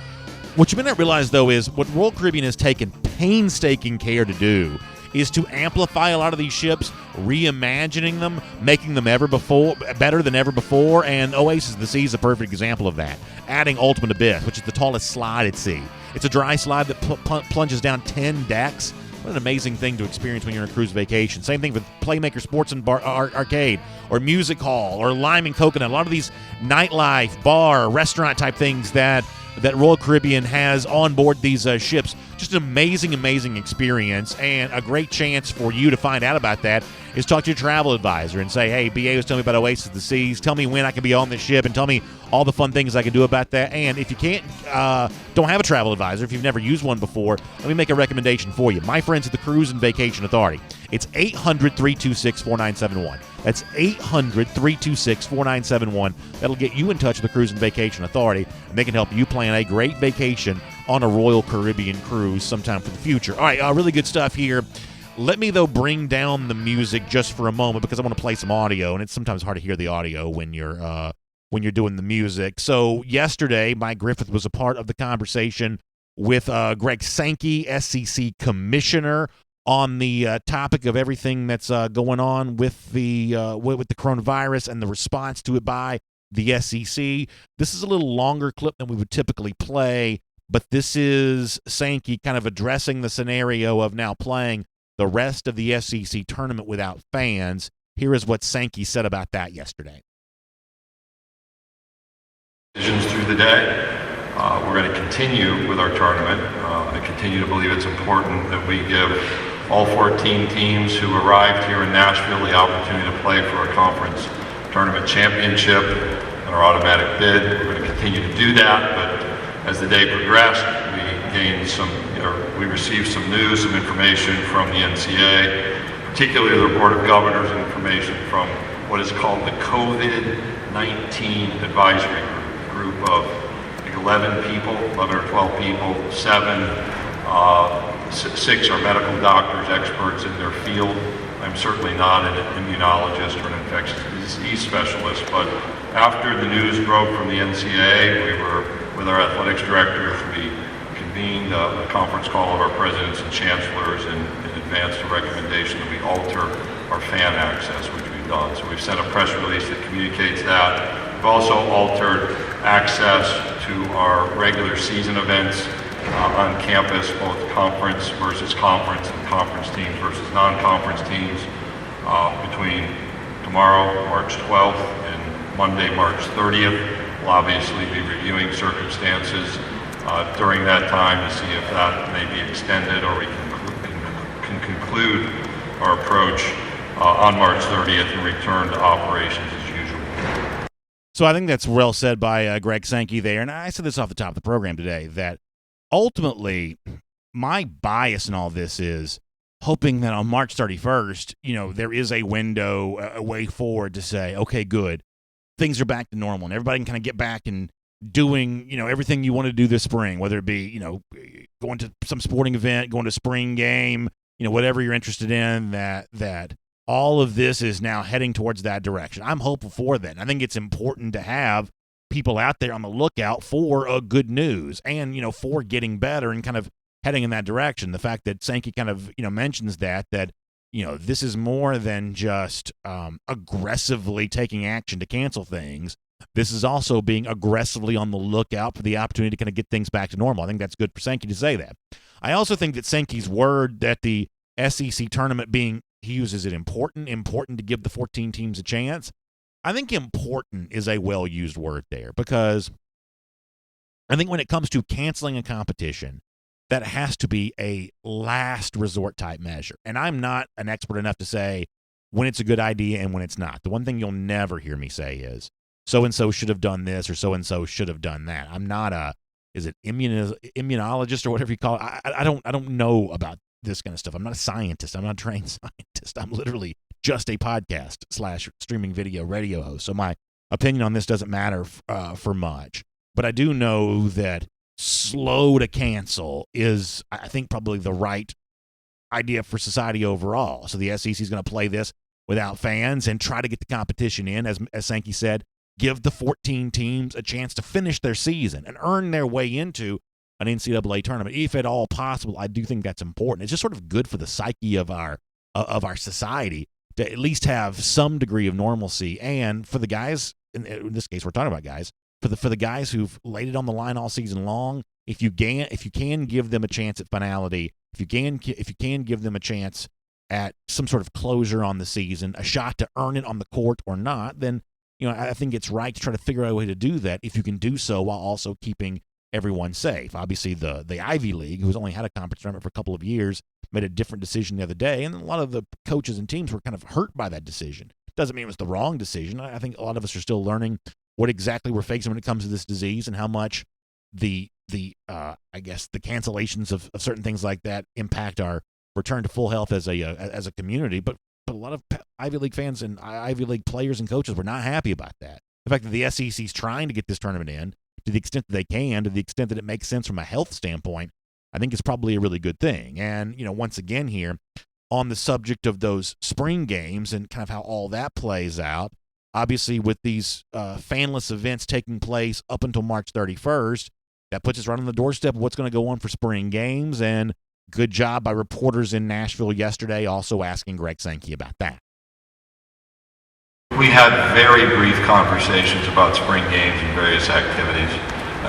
What you may not realize, though, is what Royal Caribbean has taken painstaking care to do is to amplify a lot of these ships, reimagining them, making them better than ever before, and Oasis of the Sea is a perfect example of that. Adding Ultimate Abyss, which is the tallest slide at sea. It's a dry slide that plunges down 10 decks. What an amazing thing to experience when you're on a cruise vacation. Same thing with Playmaker Sports and Arcade, or Music Hall, or Lime and Coconut. A lot of these nightlife, bar, restaurant type things that Royal Caribbean has on board these ships. Just an amazing experience, and a great chance for you to find out about that is talk to your travel advisor and say, hey, BA was telling me about Oasis of the Seas. Tell me when I can be on this ship, and tell me all the fun things I can do about that. And if you don't have a travel advisor, if you've never used one before, let me make a recommendation for you. My friends at the Cruise and Vacation Authority. It's 800-326-4971. That's 800-326-4971. That'll get you in touch with the Cruise and Vacation Authority, and they can help you plan a great vacation on a Royal Caribbean cruise sometime for the future. All right, really good stuff here. Let me, though, bring down the music just for a moment because I want to play some audio, and it's sometimes hard to hear the audio when you're doing the music. So yesterday, Mike Griffith was a part of the conversation with Greg Sankey, SEC commissioner, on the topic of everything that's going on with the coronavirus and the response to it by the SEC. This is a little longer clip than we would typically play, but this is Sankey kind of addressing the scenario of now playing the rest of the SEC tournament without fans. Here is what Sankey said about that yesterday. Decisions through the day. We're going to continue with our tournament. I continue to believe it's important that we give all 14 teams who arrived here in Nashville the opportunity to play for a conference tournament championship and our automatic bid. We're going to continue to do that, but as the day progressed, we received some news, some information from the NCAA, particularly the Board of Governors, information from what is called the COVID-19 Advisory Group of 11 or 12 people, 6 are medical doctors, experts in their field. I'm certainly not an immunologist or an infectious disease specialist, but after the news broke from the NCAA, we were with our athletics directors, we convened a conference call of our presidents and chancellors and advanced a recommendation that we alter our fan access, which we've done. So we've sent a press release that communicates that. We've also altered access to our regular season events on campus, both conference versus conference and conference teams versus non-conference teams, between tomorrow, March 12th, and Monday, March 30th. We'll obviously be reviewing circumstances during that time to see if that may be extended or we can conclude our approach on March 30th and return to operations as usual. So I think that's well said by Greg Sankey there, and I said this off the top of the program today, that ultimately my bias in all this is hoping that on March 31st, there is a window, a way forward to say, okay, good, things are back to normal, and everybody can kind of get back and doing, everything you want to do this spring, whether it be, going to some sporting event, going to spring game, whatever you're interested in, that all of this is now heading towards that direction. I'm hopeful for that. I think it's important to have people out there on the lookout for good news and, for getting better and kind of heading in that direction. The fact that Sankey kind of, mentions that this is more than just aggressively taking action to cancel things. This is also being aggressively on the lookout for the opportunity to kind of get things back to normal. I think that's good for Sankey to say that. I also think that Sankey's word that the SEC tournament being, he uses it important to give the 14 teams a chance. I think important is a well-used word there, because I think when it comes to canceling a competition, that has to be a last resort type measure. And I'm not an expert enough to say when it's a good idea and when it's not. The one thing you'll never hear me say is, so-and-so should have done this or so-and-so should have done that. I'm not immunologist or whatever you call it. I don't know about this kind of stuff. I'm not a scientist. I'm not a trained scientist. I'm literally just a podcast / streaming video radio host. So my opinion on this doesn't matter for much. But I do know that slow to cancel is, I think, probably the right idea for society overall. So the SEC is going to play this without fans and try to get the competition in, as Sankey said, give the 14 teams a chance to finish their season and earn their way into an NCAA tournament, if at all possible. I do think that's important. It's just sort of good for the psyche of our society to at least have some degree of normalcy. And for the guys, in this case, we're talking about guys, for the guys who've laid it on the line all season long, if you can give them a chance at finality, if you can give them a chance at some sort of closure on the season, a shot to earn it on the court or not, then I think it's right to try to figure out a way to do that if you can do so while also keeping everyone safe. Obviously, the Ivy League, who's only had a conference tournament for a couple of years, made a different decision the other day, and a lot of the coaches and teams were kind of hurt by that decision. Doesn't mean it was the wrong decision. I think a lot of us are still learning what exactly we're facing when it comes to this disease and how much the cancellations of certain things like that impact our return to full health as a community. But a lot of Ivy League fans and Ivy League players and coaches were not happy about that. The fact that the SEC is trying to get this tournament in to the extent that they can, to the extent that it makes sense from a health standpoint, I think is probably a really good thing. And, once again here, on the subject of those spring games and kind of how all that plays out, obviously with these fanless events taking place up until March 31st, that puts us right on the doorstep of what's going to go on for spring games. And good job by reporters in Nashville yesterday also asking Greg Sankey about that. We had very brief conversations about spring games and various activities,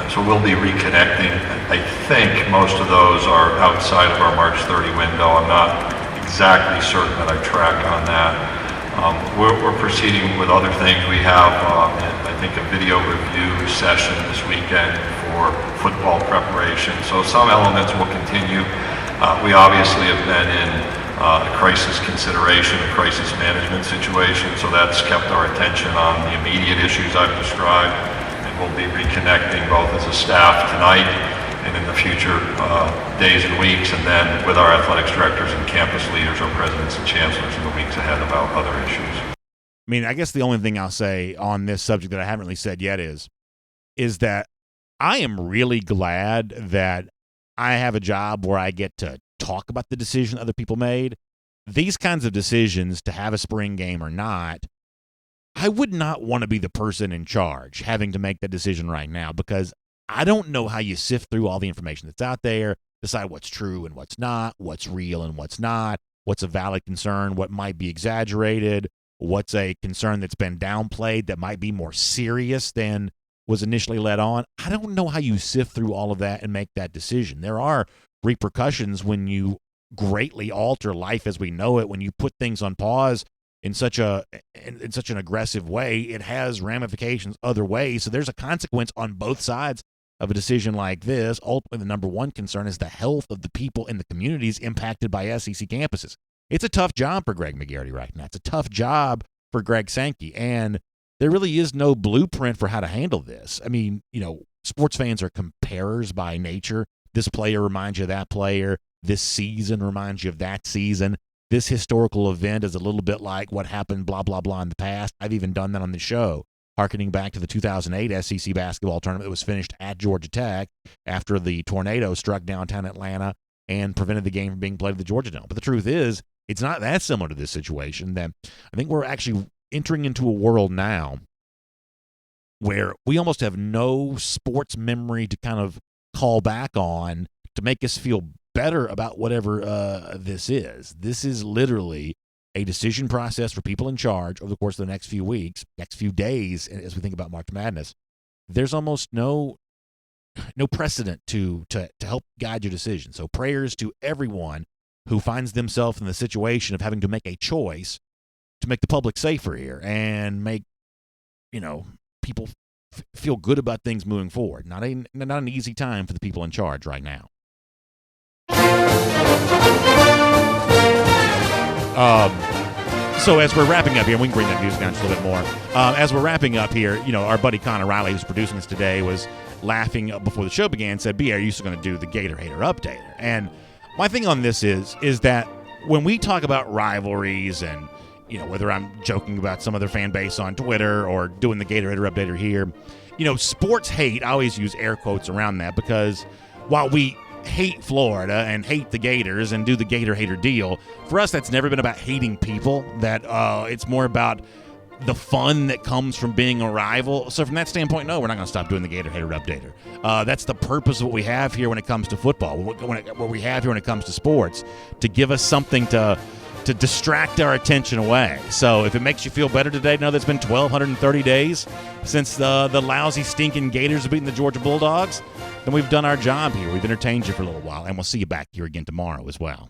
so we'll be reconnecting. I think most of those are outside of our March 30 window. I'm not exactly certain that I track on that. We're proceeding with other things. We have, I think, a video review session this weekend for football preparation, so some elements will continue. We obviously have been in a crisis consideration, a crisis management situation, so that's kept our attention on the immediate issues I've described, and we'll be reconnecting both as a staff tonight and in the future days and weeks, and then with our athletics directors and campus leaders, our presidents and chancellors in the weeks ahead about other issues. I mean, I guess the only thing I'll say on this subject that I haven't really said yet is that I am really glad that I have a job where I get to talk about the decision other people made. These kinds of decisions, to have a spring game or not, I would not want to be the person in charge having to make that decision right now, because I don't know how you sift through all the information that's out there, decide what's true and what's not, what's real and what's not, what's a valid concern, what might be exaggerated, what's a concern that's been downplayed that might be more serious than was initially led on. I don't know how you sift through all of that and make that decision. There are repercussions when you greatly alter life as we know it, when you put things on pause in such an aggressive way. It has ramifications other ways. So there's a consequence on both sides of a decision like this, ultimately the number one concern is the health of the people in the communities impacted by SEC campuses. It's a tough job for Greg McGarity right now. It's a tough job for Greg Sankey, and there really is no blueprint for how to handle this. I mean, sports fans are comparers by nature. This player reminds you of that player. This season reminds you of that season. This historical event is a little bit like what happened, blah, blah, blah, in the past. I've even done that on the show, harkening back to the 2008 SEC basketball tournament that was finished at Georgia Tech after the tornado struck downtown Atlanta and prevented the game from being played at the Georgia Dome. But the truth is, it's not that similar to this situation. That I think we're actually entering into a world now where we almost have no sports memory to kind of call back on to make us feel better about whatever this is. This is literally a decision process for people in charge over the course of the next few weeks, next few days, as we think about March Madness. There's almost no precedent to help guide your decision. So prayers to everyone who finds themselves in the situation of having to make a choice to make the public safer here and make, people feel good about things moving forward. Not an easy time for the people in charge right now. So as we're wrapping up here, we can bring that music down just a little bit more. As we're wrapping up here, our buddy Connor Riley, who's producing us today, was laughing before the show began, said, B, are you still going to do the Gator Hater Updater? And my thing on this is that when we talk about rivalries and, whether I'm joking about some other fan base on Twitter or doing the Gator Hater Updater here, sports hate, I always use air quotes around that because while we hate Florida and hate the Gators and do the Gator Hater deal, for us that's never been about hating people. That it's more about the fun that comes from being a rival. So from that standpoint, no, we're not going to stop doing the Gator Hater Updater. That's the purpose of what we have here when it comes to football, what we have here when it comes to sports, to give us something to distract our attention away. So if it makes you feel better today, know that it's been 1,230 days since the lousy, stinking Gators have beaten the Georgia Bulldogs, then we've done our job here. We've entertained you for a little while, and we'll see you back here again tomorrow as well.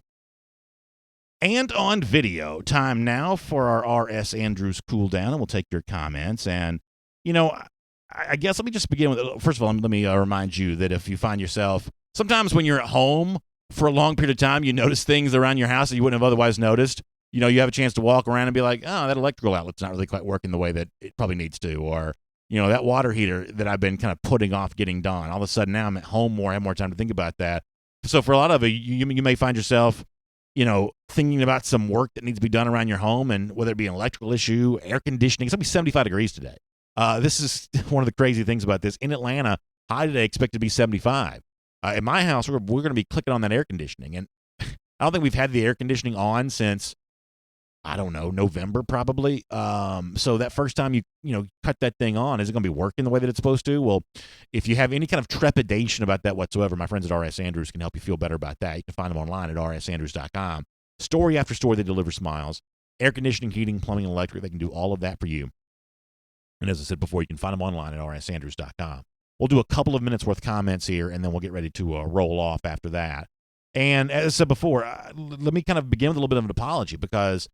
And on video, time now for our R.S. Andrews Cooldown, and we'll take your comments. And, I guess let me just begin with, first of all, let me remind you that if you find yourself, sometimes when you're at home for a long period of time, you notice things around your house that you wouldn't have otherwise noticed. You have a chance to walk around and be like, oh, that electrical outlet's not really quite working the way that it probably needs to. Or, that water heater that I've been kind of putting off getting done. All of a sudden now I'm at home more, I have more time to think about that. So for a lot of it, you may find yourself, thinking about some work that needs to be done around your home, and whether it be an electrical issue, air conditioning. It's going to be 75 degrees today. This is one of the crazy things about this. In Atlanta, high today, expected to be 75. At my house, we're going to be clicking on that air conditioning. And I don't think we've had the air conditioning on since, I don't know, November probably. So that first time you cut that thing on, is it going to be working the way that it's supposed to? Well, if you have any kind of trepidation about that whatsoever, my friends at R.S. Andrews can help you feel better about that. You can find them online at rsandrews.com. Story after story, they deliver smiles. Air conditioning, heating, plumbing, and electric, they can do all of that for you. And as I said before, you can find them online at rsandrews.com. We'll do a couple of minutes worth of comments here, and then we'll get ready to roll off after that. And as I said before, let me kind of begin with a little bit of an apology because,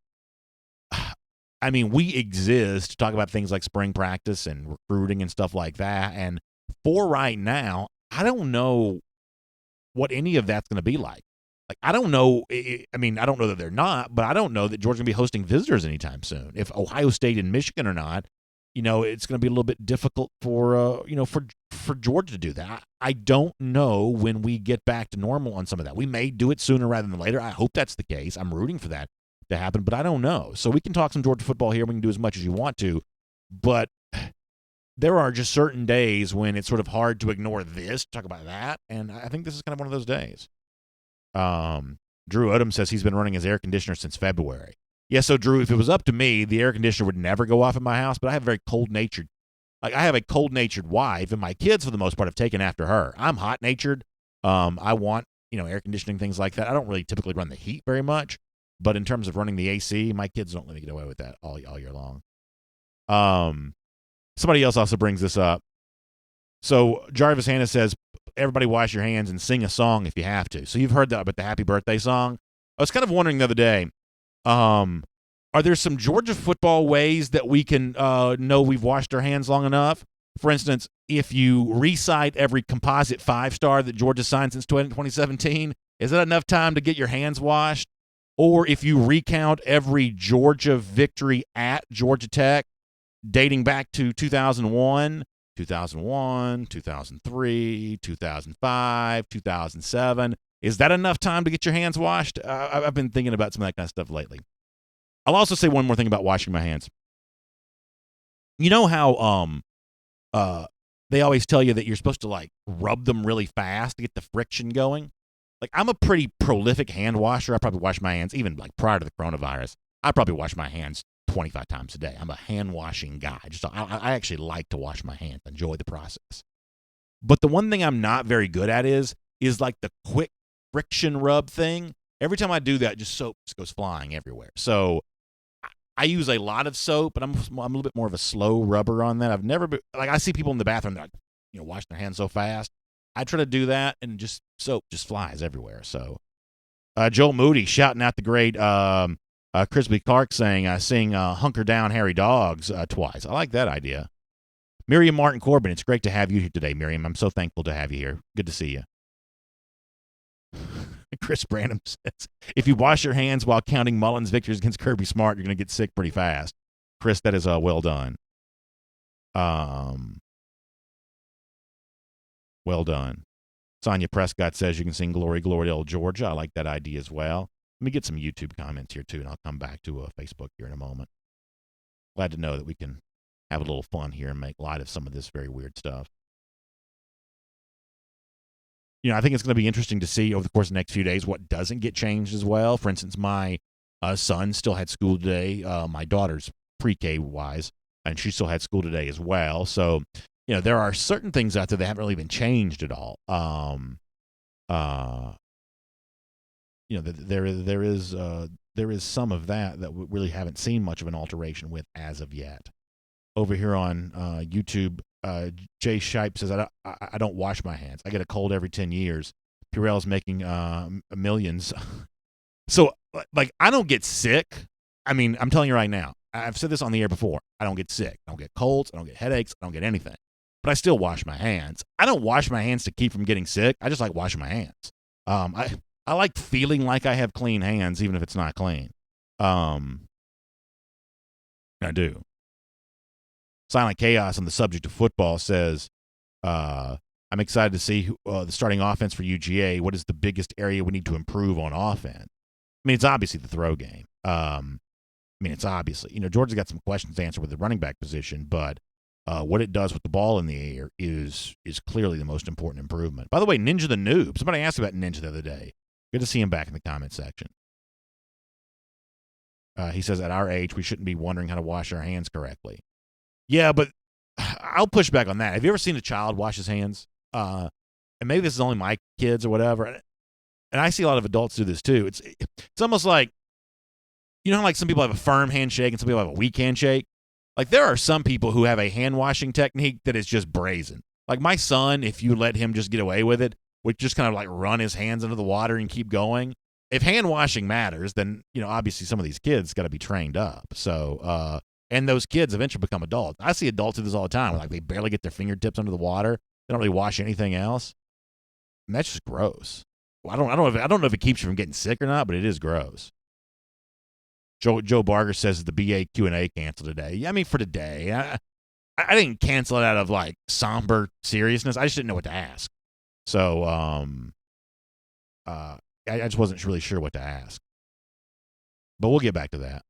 we exist to talk about things like spring practice and recruiting and stuff like that. And for right now, I don't know what any of that's going to be like. I don't know. I don't know that they're not, but I don't know that Georgia's going to be hosting visitors anytime soon. If Ohio State and Michigan are not, it's going to be a little bit difficult for Georgia to do that. I don't know when we get back to normal on some of that. We may do it sooner rather than later. I hope that's the case. I'm rooting for that to happen, but I don't know. So we can talk some Georgia football here. We can do as much as you want to, but there are just certain days when it's sort of hard to ignore this, talk about that, and I think this is kind of one of those days. Drew Odom says he's been running his air conditioner since February. Yeah, so Drew, if it was up to me, the air conditioner would never go off at my house, but I have a cold-natured wife, and my kids, for the most part, have taken after her. I'm hot-natured. I want, air conditioning, things like that. I don't really typically run the heat very much, but in terms of running the AC, my kids don't let me get away with that all year long. Somebody else also brings this up. So Jarvis Hanna says, everybody wash your hands and sing a song if you have to. So you've heard that about the happy birthday song. I was kind of wondering the other day, are there some Georgia football ways that we can know we've washed our hands long enough? For instance, if you recite every composite 5-star that Georgia signed since 2017, is that enough time to get your hands washed? Or if you recount every Georgia victory at Georgia Tech dating back to 2001, 2003, 2005, 2007, is that enough time to get your hands washed? I've been thinking about some of that kind of stuff lately. I'll also say one more thing about washing my hands. You know how they always tell you that you're supposed to like rub them really fast to get the friction going? Like, I'm a pretty prolific hand washer. I probably wash my hands even like prior to the coronavirus. I probably wash my hands 25 times a day. I'm a hand washing guy. I actually like to wash my hands, enjoy the process. But the one thing I'm not very good at is like the quick friction rub thing. Every time I do that, just soap just goes flying everywhere. So I use a lot of soap, but I'm a little bit more of a slow rubber on that. I've never been, like, I see people in the bathroom that wash their hands so fast. I try to do that, and just soap just flies everywhere. So, Joel Moody shouting out the great Crispy Clark saying, "Sing Hunker Down, Harry Dogs" twice. I like that idea. Miriam Martin Corbin, it's great to have you here today, Miriam. I'm so thankful to have you here. Good to see you. Chris Branham says, if you wash your hands while counting Mullen's victories against Kirby Smart, you're going to get sick pretty fast. Chris, that is well done. Well done. Sonia Prescott says you can sing Glory, Glory to Old Georgia. I like that idea as well. Let me get some YouTube comments here, too, and I'll come back to Facebook here in a moment. Glad to know that we can have a little fun here and make light of some of this very weird stuff. I think it's going to be interesting to see over the course of the next few days what doesn't get changed as well. For instance, my son still had school today. My daughter's pre-K wise, and she still had school today as well. So, there are certain things out there that haven't really been changed at all. There is some of that we really haven't seen much of an alteration with as of yet. Over here on YouTube, Jay Shipe says, I don't wash my hands. I get a cold every 10 years. Purell's making millions. So, like, I don't get sick. I mean, I'm telling you right now, I've said this on the air before. I don't get sick. I don't get colds. I don't get headaches. I don't get anything. But I still wash my hands. I don't wash my hands to keep from getting sick. I just like washing my hands. I like feeling like I have clean hands, even if it's not clean. I do. Silent Chaos on the subject of football says, I'm excited to see the starting offense for UGA. What is the biggest area we need to improve on offense? I mean, it's obviously the throw game. It's obviously, Georgia's got some questions to answer with the running back position, but what it does with the ball in the air is clearly the most important improvement. By the way, Ninja the Noob. Somebody asked about Ninja the other day. Good to see him back in the comment section. He says, at our age, we shouldn't be wondering how to wash our hands correctly. Yeah, but I'll push back on that. Have you ever seen a child wash his hands? And maybe this is only my kids or whatever. And I see a lot of adults do this too. It's almost like, how like some people have a firm handshake and some people have a weak handshake? Like, there are some people who have a hand washing technique that is just brazen. Like my son, if you let him just get away with it, would just kind of like run his hands into the water and keep going. If hand washing matters, then, obviously some of these kids got to be trained up. So, and those kids eventually become adults. I see adults do this all the time. Like, they barely get their fingertips under the water. They don't really wash anything else. And that's just gross. Well, I don't know if it keeps you from getting sick or not, but it is gross. Joe Barger says the BA Q&A canceled today. Yeah, I mean, for today. I didn't cancel it out of, like, somber seriousness. I just didn't know what to ask. So, I just wasn't really sure what to ask. But we'll get back to that.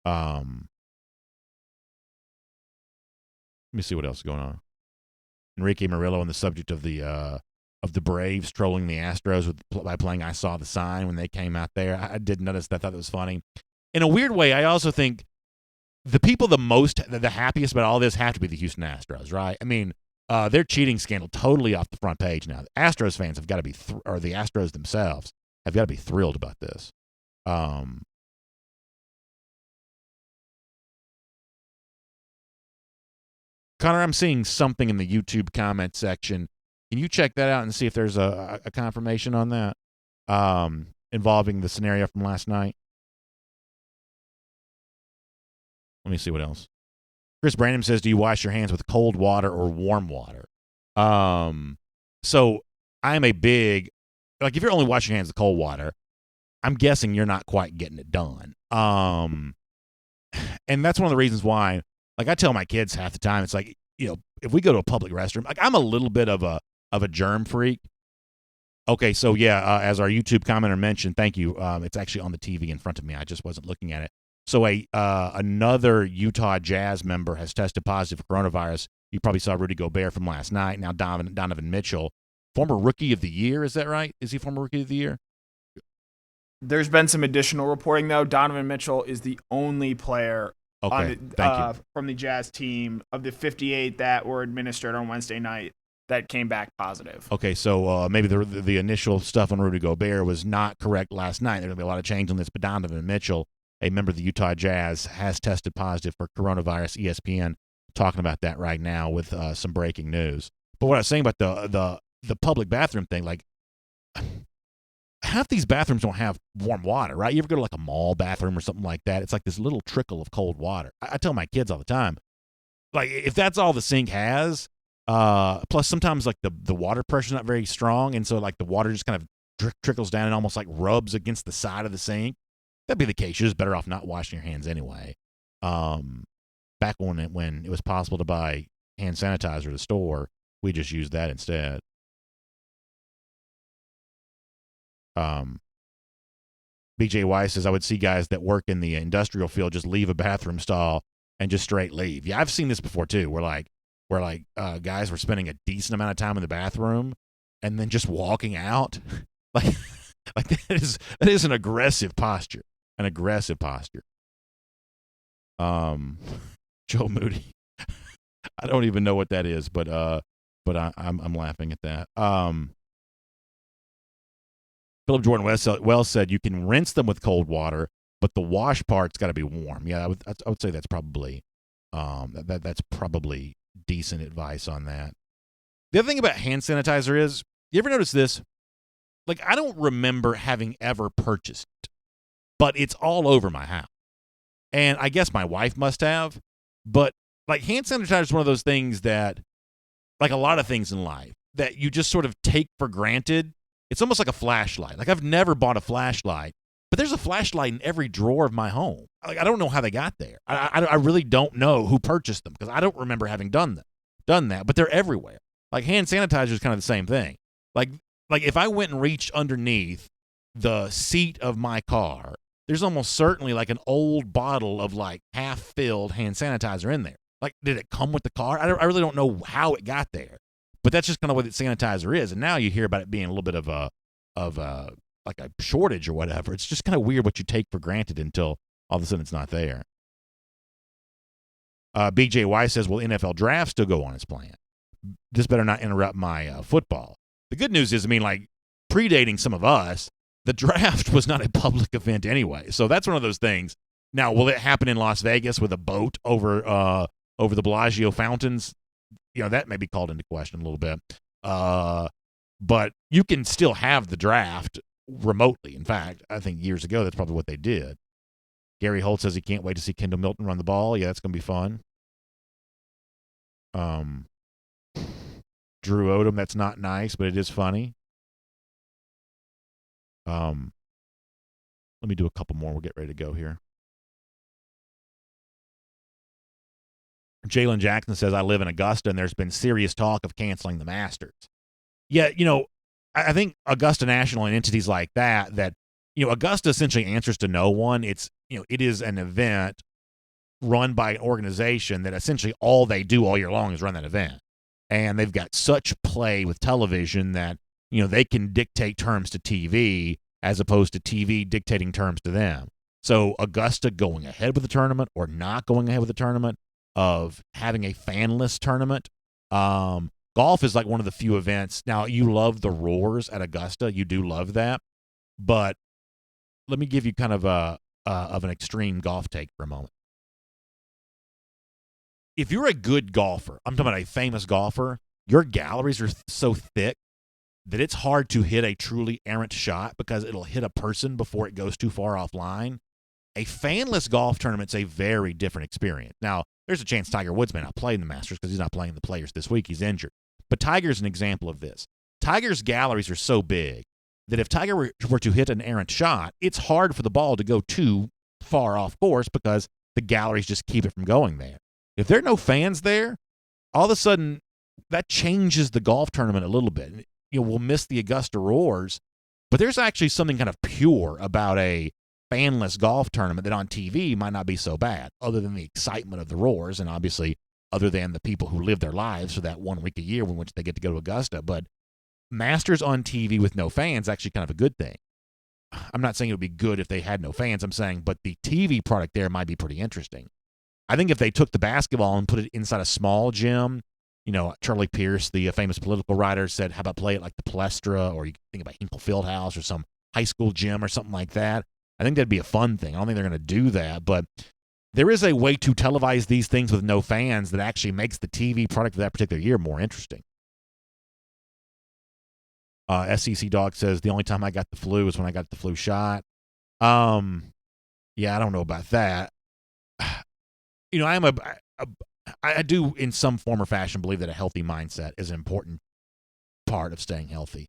Let me see what else is going on. Enrique Murillo on the subject of the Braves trolling the Astros by playing I Saw the Sign when they came out there. I did notice that. I thought that was funny. In a weird way, I also think the people the happiest about all this have to be the Houston Astros, right? I mean, their cheating scandal totally off the front page now. The Astros fans have got to be, or the Astros themselves have got to be thrilled about this. Connor, I'm seeing something in the YouTube comment section. Can you check that out and see if there's a confirmation on that involving the scenario from last night? Let me see what else. Chris Brandon says, do you wash your hands with cold water or warm water? So I'm a big, like, if you're only washing your hands with cold water, I'm guessing you're not quite getting it done. And that's one of the reasons why, like, I tell my kids half the time, it's like, if we go to a public restroom, like, I'm a little bit of a germ freak. Okay, so yeah, as our YouTube commenter mentioned, thank you. It's actually on the TV in front of me. I just wasn't looking at it. So another Utah Jazz member has tested positive for coronavirus. You probably saw Rudy Gobert from last night. Now Donovan Mitchell, former Rookie of the Year. Is that right? Is he former Rookie of the Year? There's been some additional reporting, though. Donovan Mitchell is the only player from the Jazz team of the 58 that were administered on Wednesday night that came back positive. Okay, so maybe the initial stuff on Rudy Gobert was not correct last night. There's going to be a lot of change on this, but Donovan Mitchell, a member of the Utah Jazz, has tested positive for coronavirus. ESPN talking about that right now with some breaking news. But what I was saying about the public bathroom thing, like, half these bathrooms don't have warm water, right? You ever go to like a mall bathroom or something like that? It's like this little trickle of cold water. I tell my kids all the time, like, if that's all the sink has, plus sometimes like the water pressure's not very strong, and so like the water just kind of trickles down and almost like rubs against the side of the sink. That'd be the case. You're just better off not washing your hands anyway. Back when it was possible to buy hand sanitizer at a store, we just used that instead. BJ Weiss says, I would see guys that work in the industrial field just leave a bathroom stall and just straight leave. Yeah, I've seen this before too, where guys were spending a decent amount of time in the bathroom and then just walking out. like that is an aggressive posture. Joe Moody. I don't even know what that is, but I'm laughing at that. Philip Jordan Wells said you can rinse them with cold water, but the wash part's got to be warm. Yeah, I would say that's probably that's probably decent advice on that. The other thing about hand sanitizer is, you ever notice this? Like, I don't remember having ever purchased it, but it's all over my house. And I guess my wife must have. But, like, hand sanitizer is one of those things that, like a lot of things in life, that you just sort of take for granted. It's almost like a flashlight. Like, I've never bought a flashlight, but there's a flashlight in every drawer of my home. Like, I don't know how they got there. I really don't know who purchased them, because I don't remember having done that, but they're everywhere. Like, hand sanitizer is kind of the same thing. Like if I went and reached underneath the seat of my car, there's almost certainly like an old bottle of like half-filled hand sanitizer in there. Like, did it come with the car? I really don't know how it got there. But that's just kind of what sanitizer is. And now you hear about it being a little bit of a like a shortage or whatever. It's just kind of weird what you take for granted until all of a sudden it's not there. BJY says, will NFL draft still go on as planned? This better not interrupt my football. The good news is, I mean, like, predating some of us, the draft was not a public event anyway. So that's one of those things. Now, will it happen in Las Vegas with a boat over the Bellagio fountains? That may be called into question a little bit. But you can still have the draft remotely. In fact, I think years ago, that's probably what they did. Gary Holt says he can't wait to see Kendall Milton run the ball. Yeah, that's going to be fun. Drew Odom, that's not nice, but it is funny. Let me do a couple more. We'll get ready to go here. Jalen Jackson says, I live in Augusta, and there's been serious talk of canceling the Masters. Yeah, I think Augusta National and entities like that, Augusta essentially answers to no one. It is an event run by an organization that essentially all they do all year long is run that event. And they've got such play with television that, they can dictate terms to TV as opposed to TV dictating terms to them. So Augusta going ahead with the tournament or not going ahead with the tournament, of having a fanless tournament. Golf is like one of the few events. Now, you love the roars at Augusta. You do love that. But let me give you kind of an extreme golf take for a moment. If you're a good golfer, I'm talking about a famous golfer, your galleries are so thick that it's hard to hit a truly errant shot because it'll hit a person before it goes too far offline. A fanless golf tournament's a very different experience. Now, there's a chance Tiger Woods may not play in the Masters because he's not playing the Players this week. He's injured. But Tiger's an example of this. Tiger's galleries are so big that if Tiger were to hit an errant shot, it's hard for the ball to go too far off course because the galleries just keep it from going there. If there are no fans there, all of a sudden that changes the golf tournament a little bit. We'll miss the Augusta roars, but there's actually something kind of pure about a fanless golf tournament that on TV might not be so bad, other than the excitement of the roars and obviously other than the people who live their lives for that 1 week a year in which they get to go to Augusta. But Masters on TV with no fans is actually kind of a good thing. I'm not saying it would be good if they had no fans. I'm saying, but the TV product there might be pretty interesting. I think if they took the basketball and put it inside a small gym, Charlie Pierce, the famous political writer, said, how about play it like the Palestra, or you think about Hinkle Fieldhouse or some high school gym or something like that. I think that'd be a fun thing. I don't think they're going to do that, but there is a way to televise these things with no fans that actually makes the TV product of that particular year more interesting. SEC Dog says, the only time I got the flu is when I got the flu shot. Yeah, I don't know about that. I do in some form or fashion believe that a healthy mindset is an important part of staying healthy,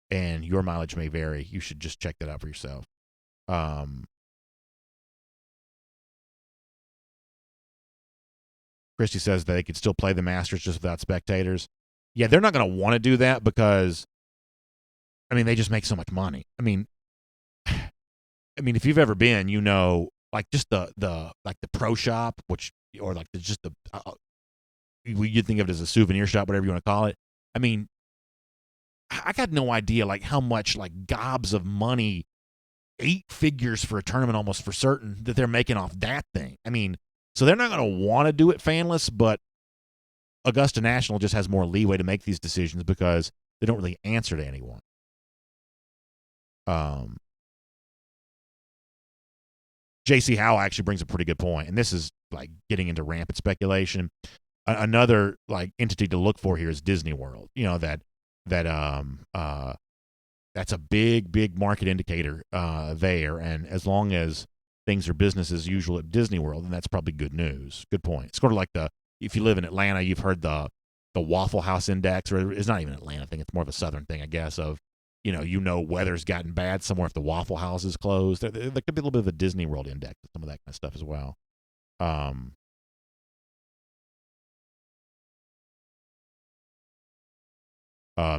and your mileage may vary. You should just check that out for yourself. Christy says that they could still play the Masters just without spectators. Yeah, they're not going to want to do that because, they just make so much money. If you've ever been, like just the pro shop, or like just the you think of it as a souvenir shop, whatever you want to call it. I got no idea like how much like gobs of money, 8 figures for a tournament almost for certain, that they're making off that thing. So they're not going to want to do it fanless, but Augusta National just has more leeway to make these decisions because they don't really answer to anyone. J.C. Howell actually brings a pretty good point, and this is like getting into rampant speculation. Another like entity to look for here is Disney World. That's a big market indicator there, and as long as things are business as usual at Disney World, then that's probably good news. Good point. It's sort of like if you live in Atlanta, you've heard the Waffle House Index, or it's not even an Atlanta thing. It's more of a Southern thing, I guess, of weather's gotten bad somewhere if the Waffle House is closed. There could be a little bit of a Disney World index, some of that kind of stuff as well.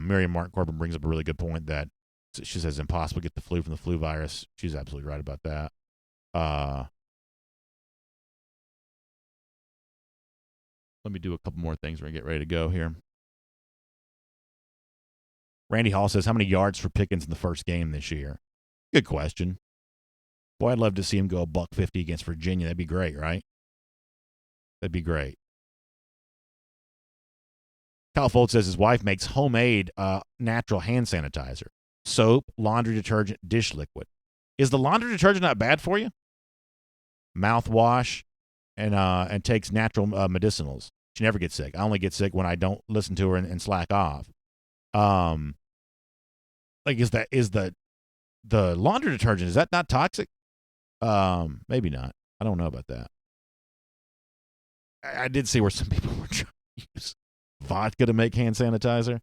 Miriam Mark Corbin brings up a really good point that she says impossible to get the flu from the flu virus. She's absolutely right about that. Let me do a couple more things. We're going to get ready to go here. Randy Hall says, how many yards for Pickens in the first game this year? Good question. Boy, I'd love to see him go $150 against Virginia. That'd be great, right? That'd be great. Kyle Fold says his wife makes homemade natural hand sanitizer. Soap, laundry detergent, dish liquid. Is the laundry detergent not bad for you? Mouthwash and takes natural medicinals. She never gets sick. I only get sick when I don't listen to her and slack off. Is the laundry detergent, is that not toxic? Maybe not. I don't know about that. I did see where some people were trying to use vodka to make hand sanitizer.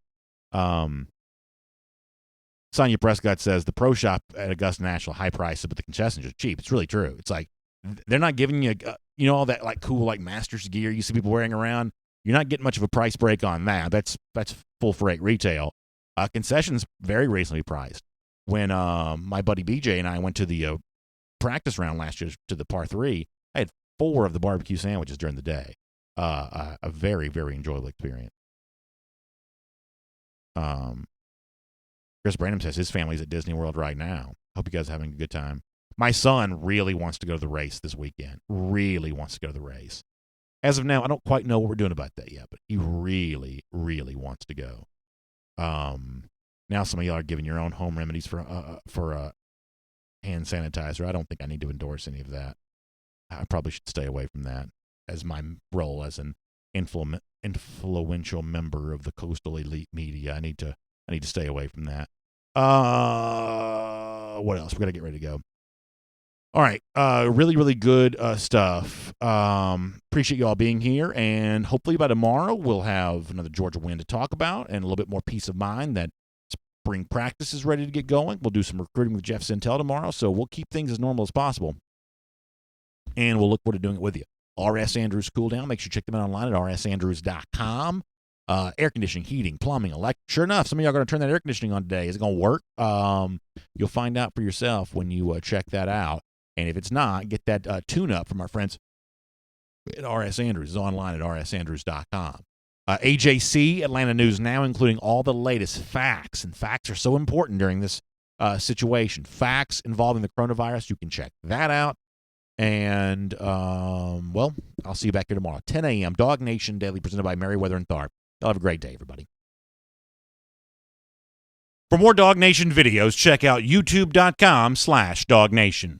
Sonia Prescott says the pro shop at Augusta National, high prices, but the concessions are cheap. It's really true. It's like they're not giving you all that like cool like Masters gear you see people wearing around. You're not getting much of a price break on that. That's full freight retail. Concessions very reasonably priced. When my buddy BJ and I went to the practice round last year to the par 3, I had 4 of the barbecue sandwiches during the day. A very, very enjoyable experience. Chris Branham says his family's at Disney World right now. Hope you guys are having a good time. My son really wants to go to the race this weekend. Really wants to go to the race. As of now, I don't quite know what we're doing about that yet, but he really, really wants to go. Now some of y'all are giving your own home remedies for hand sanitizer. I don't think I need to endorse any of that. I probably should stay away from that as my role as an influential member of the coastal elite media. I need to stay away from that. What else? We got to get ready to go. All right. Really, really good stuff. Appreciate you all being here. And hopefully by tomorrow, we'll have another Georgia win to talk about and a little bit more peace of mind that spring practice is ready to get going. We'll do some recruiting with Jeff Sintel tomorrow. So we'll keep things as normal as possible. And we'll look forward to doing it with you. R.S. Andrews Cooldown. Make sure you check them out online at rsandrews.com. Air conditioning, heating, plumbing, electric. Sure enough, some of y'all are going to turn that air conditioning on today. Is it going to work? You'll find out for yourself when you check that out. And if it's not, get that tune-up from our friends at R.S. Andrews. It's online at rsandrews.com. AJC, Atlanta News Now, including all the latest facts. And facts are so important during this situation. Facts involving the coronavirus. You can check that out. And, well, I'll see you back here tomorrow. 10 a.m. DawgNation Daily, presented by Merriweather and Tharp. Y'all have a great day, everybody. For more DawgNation videos, check out youtube.com/DawgNation.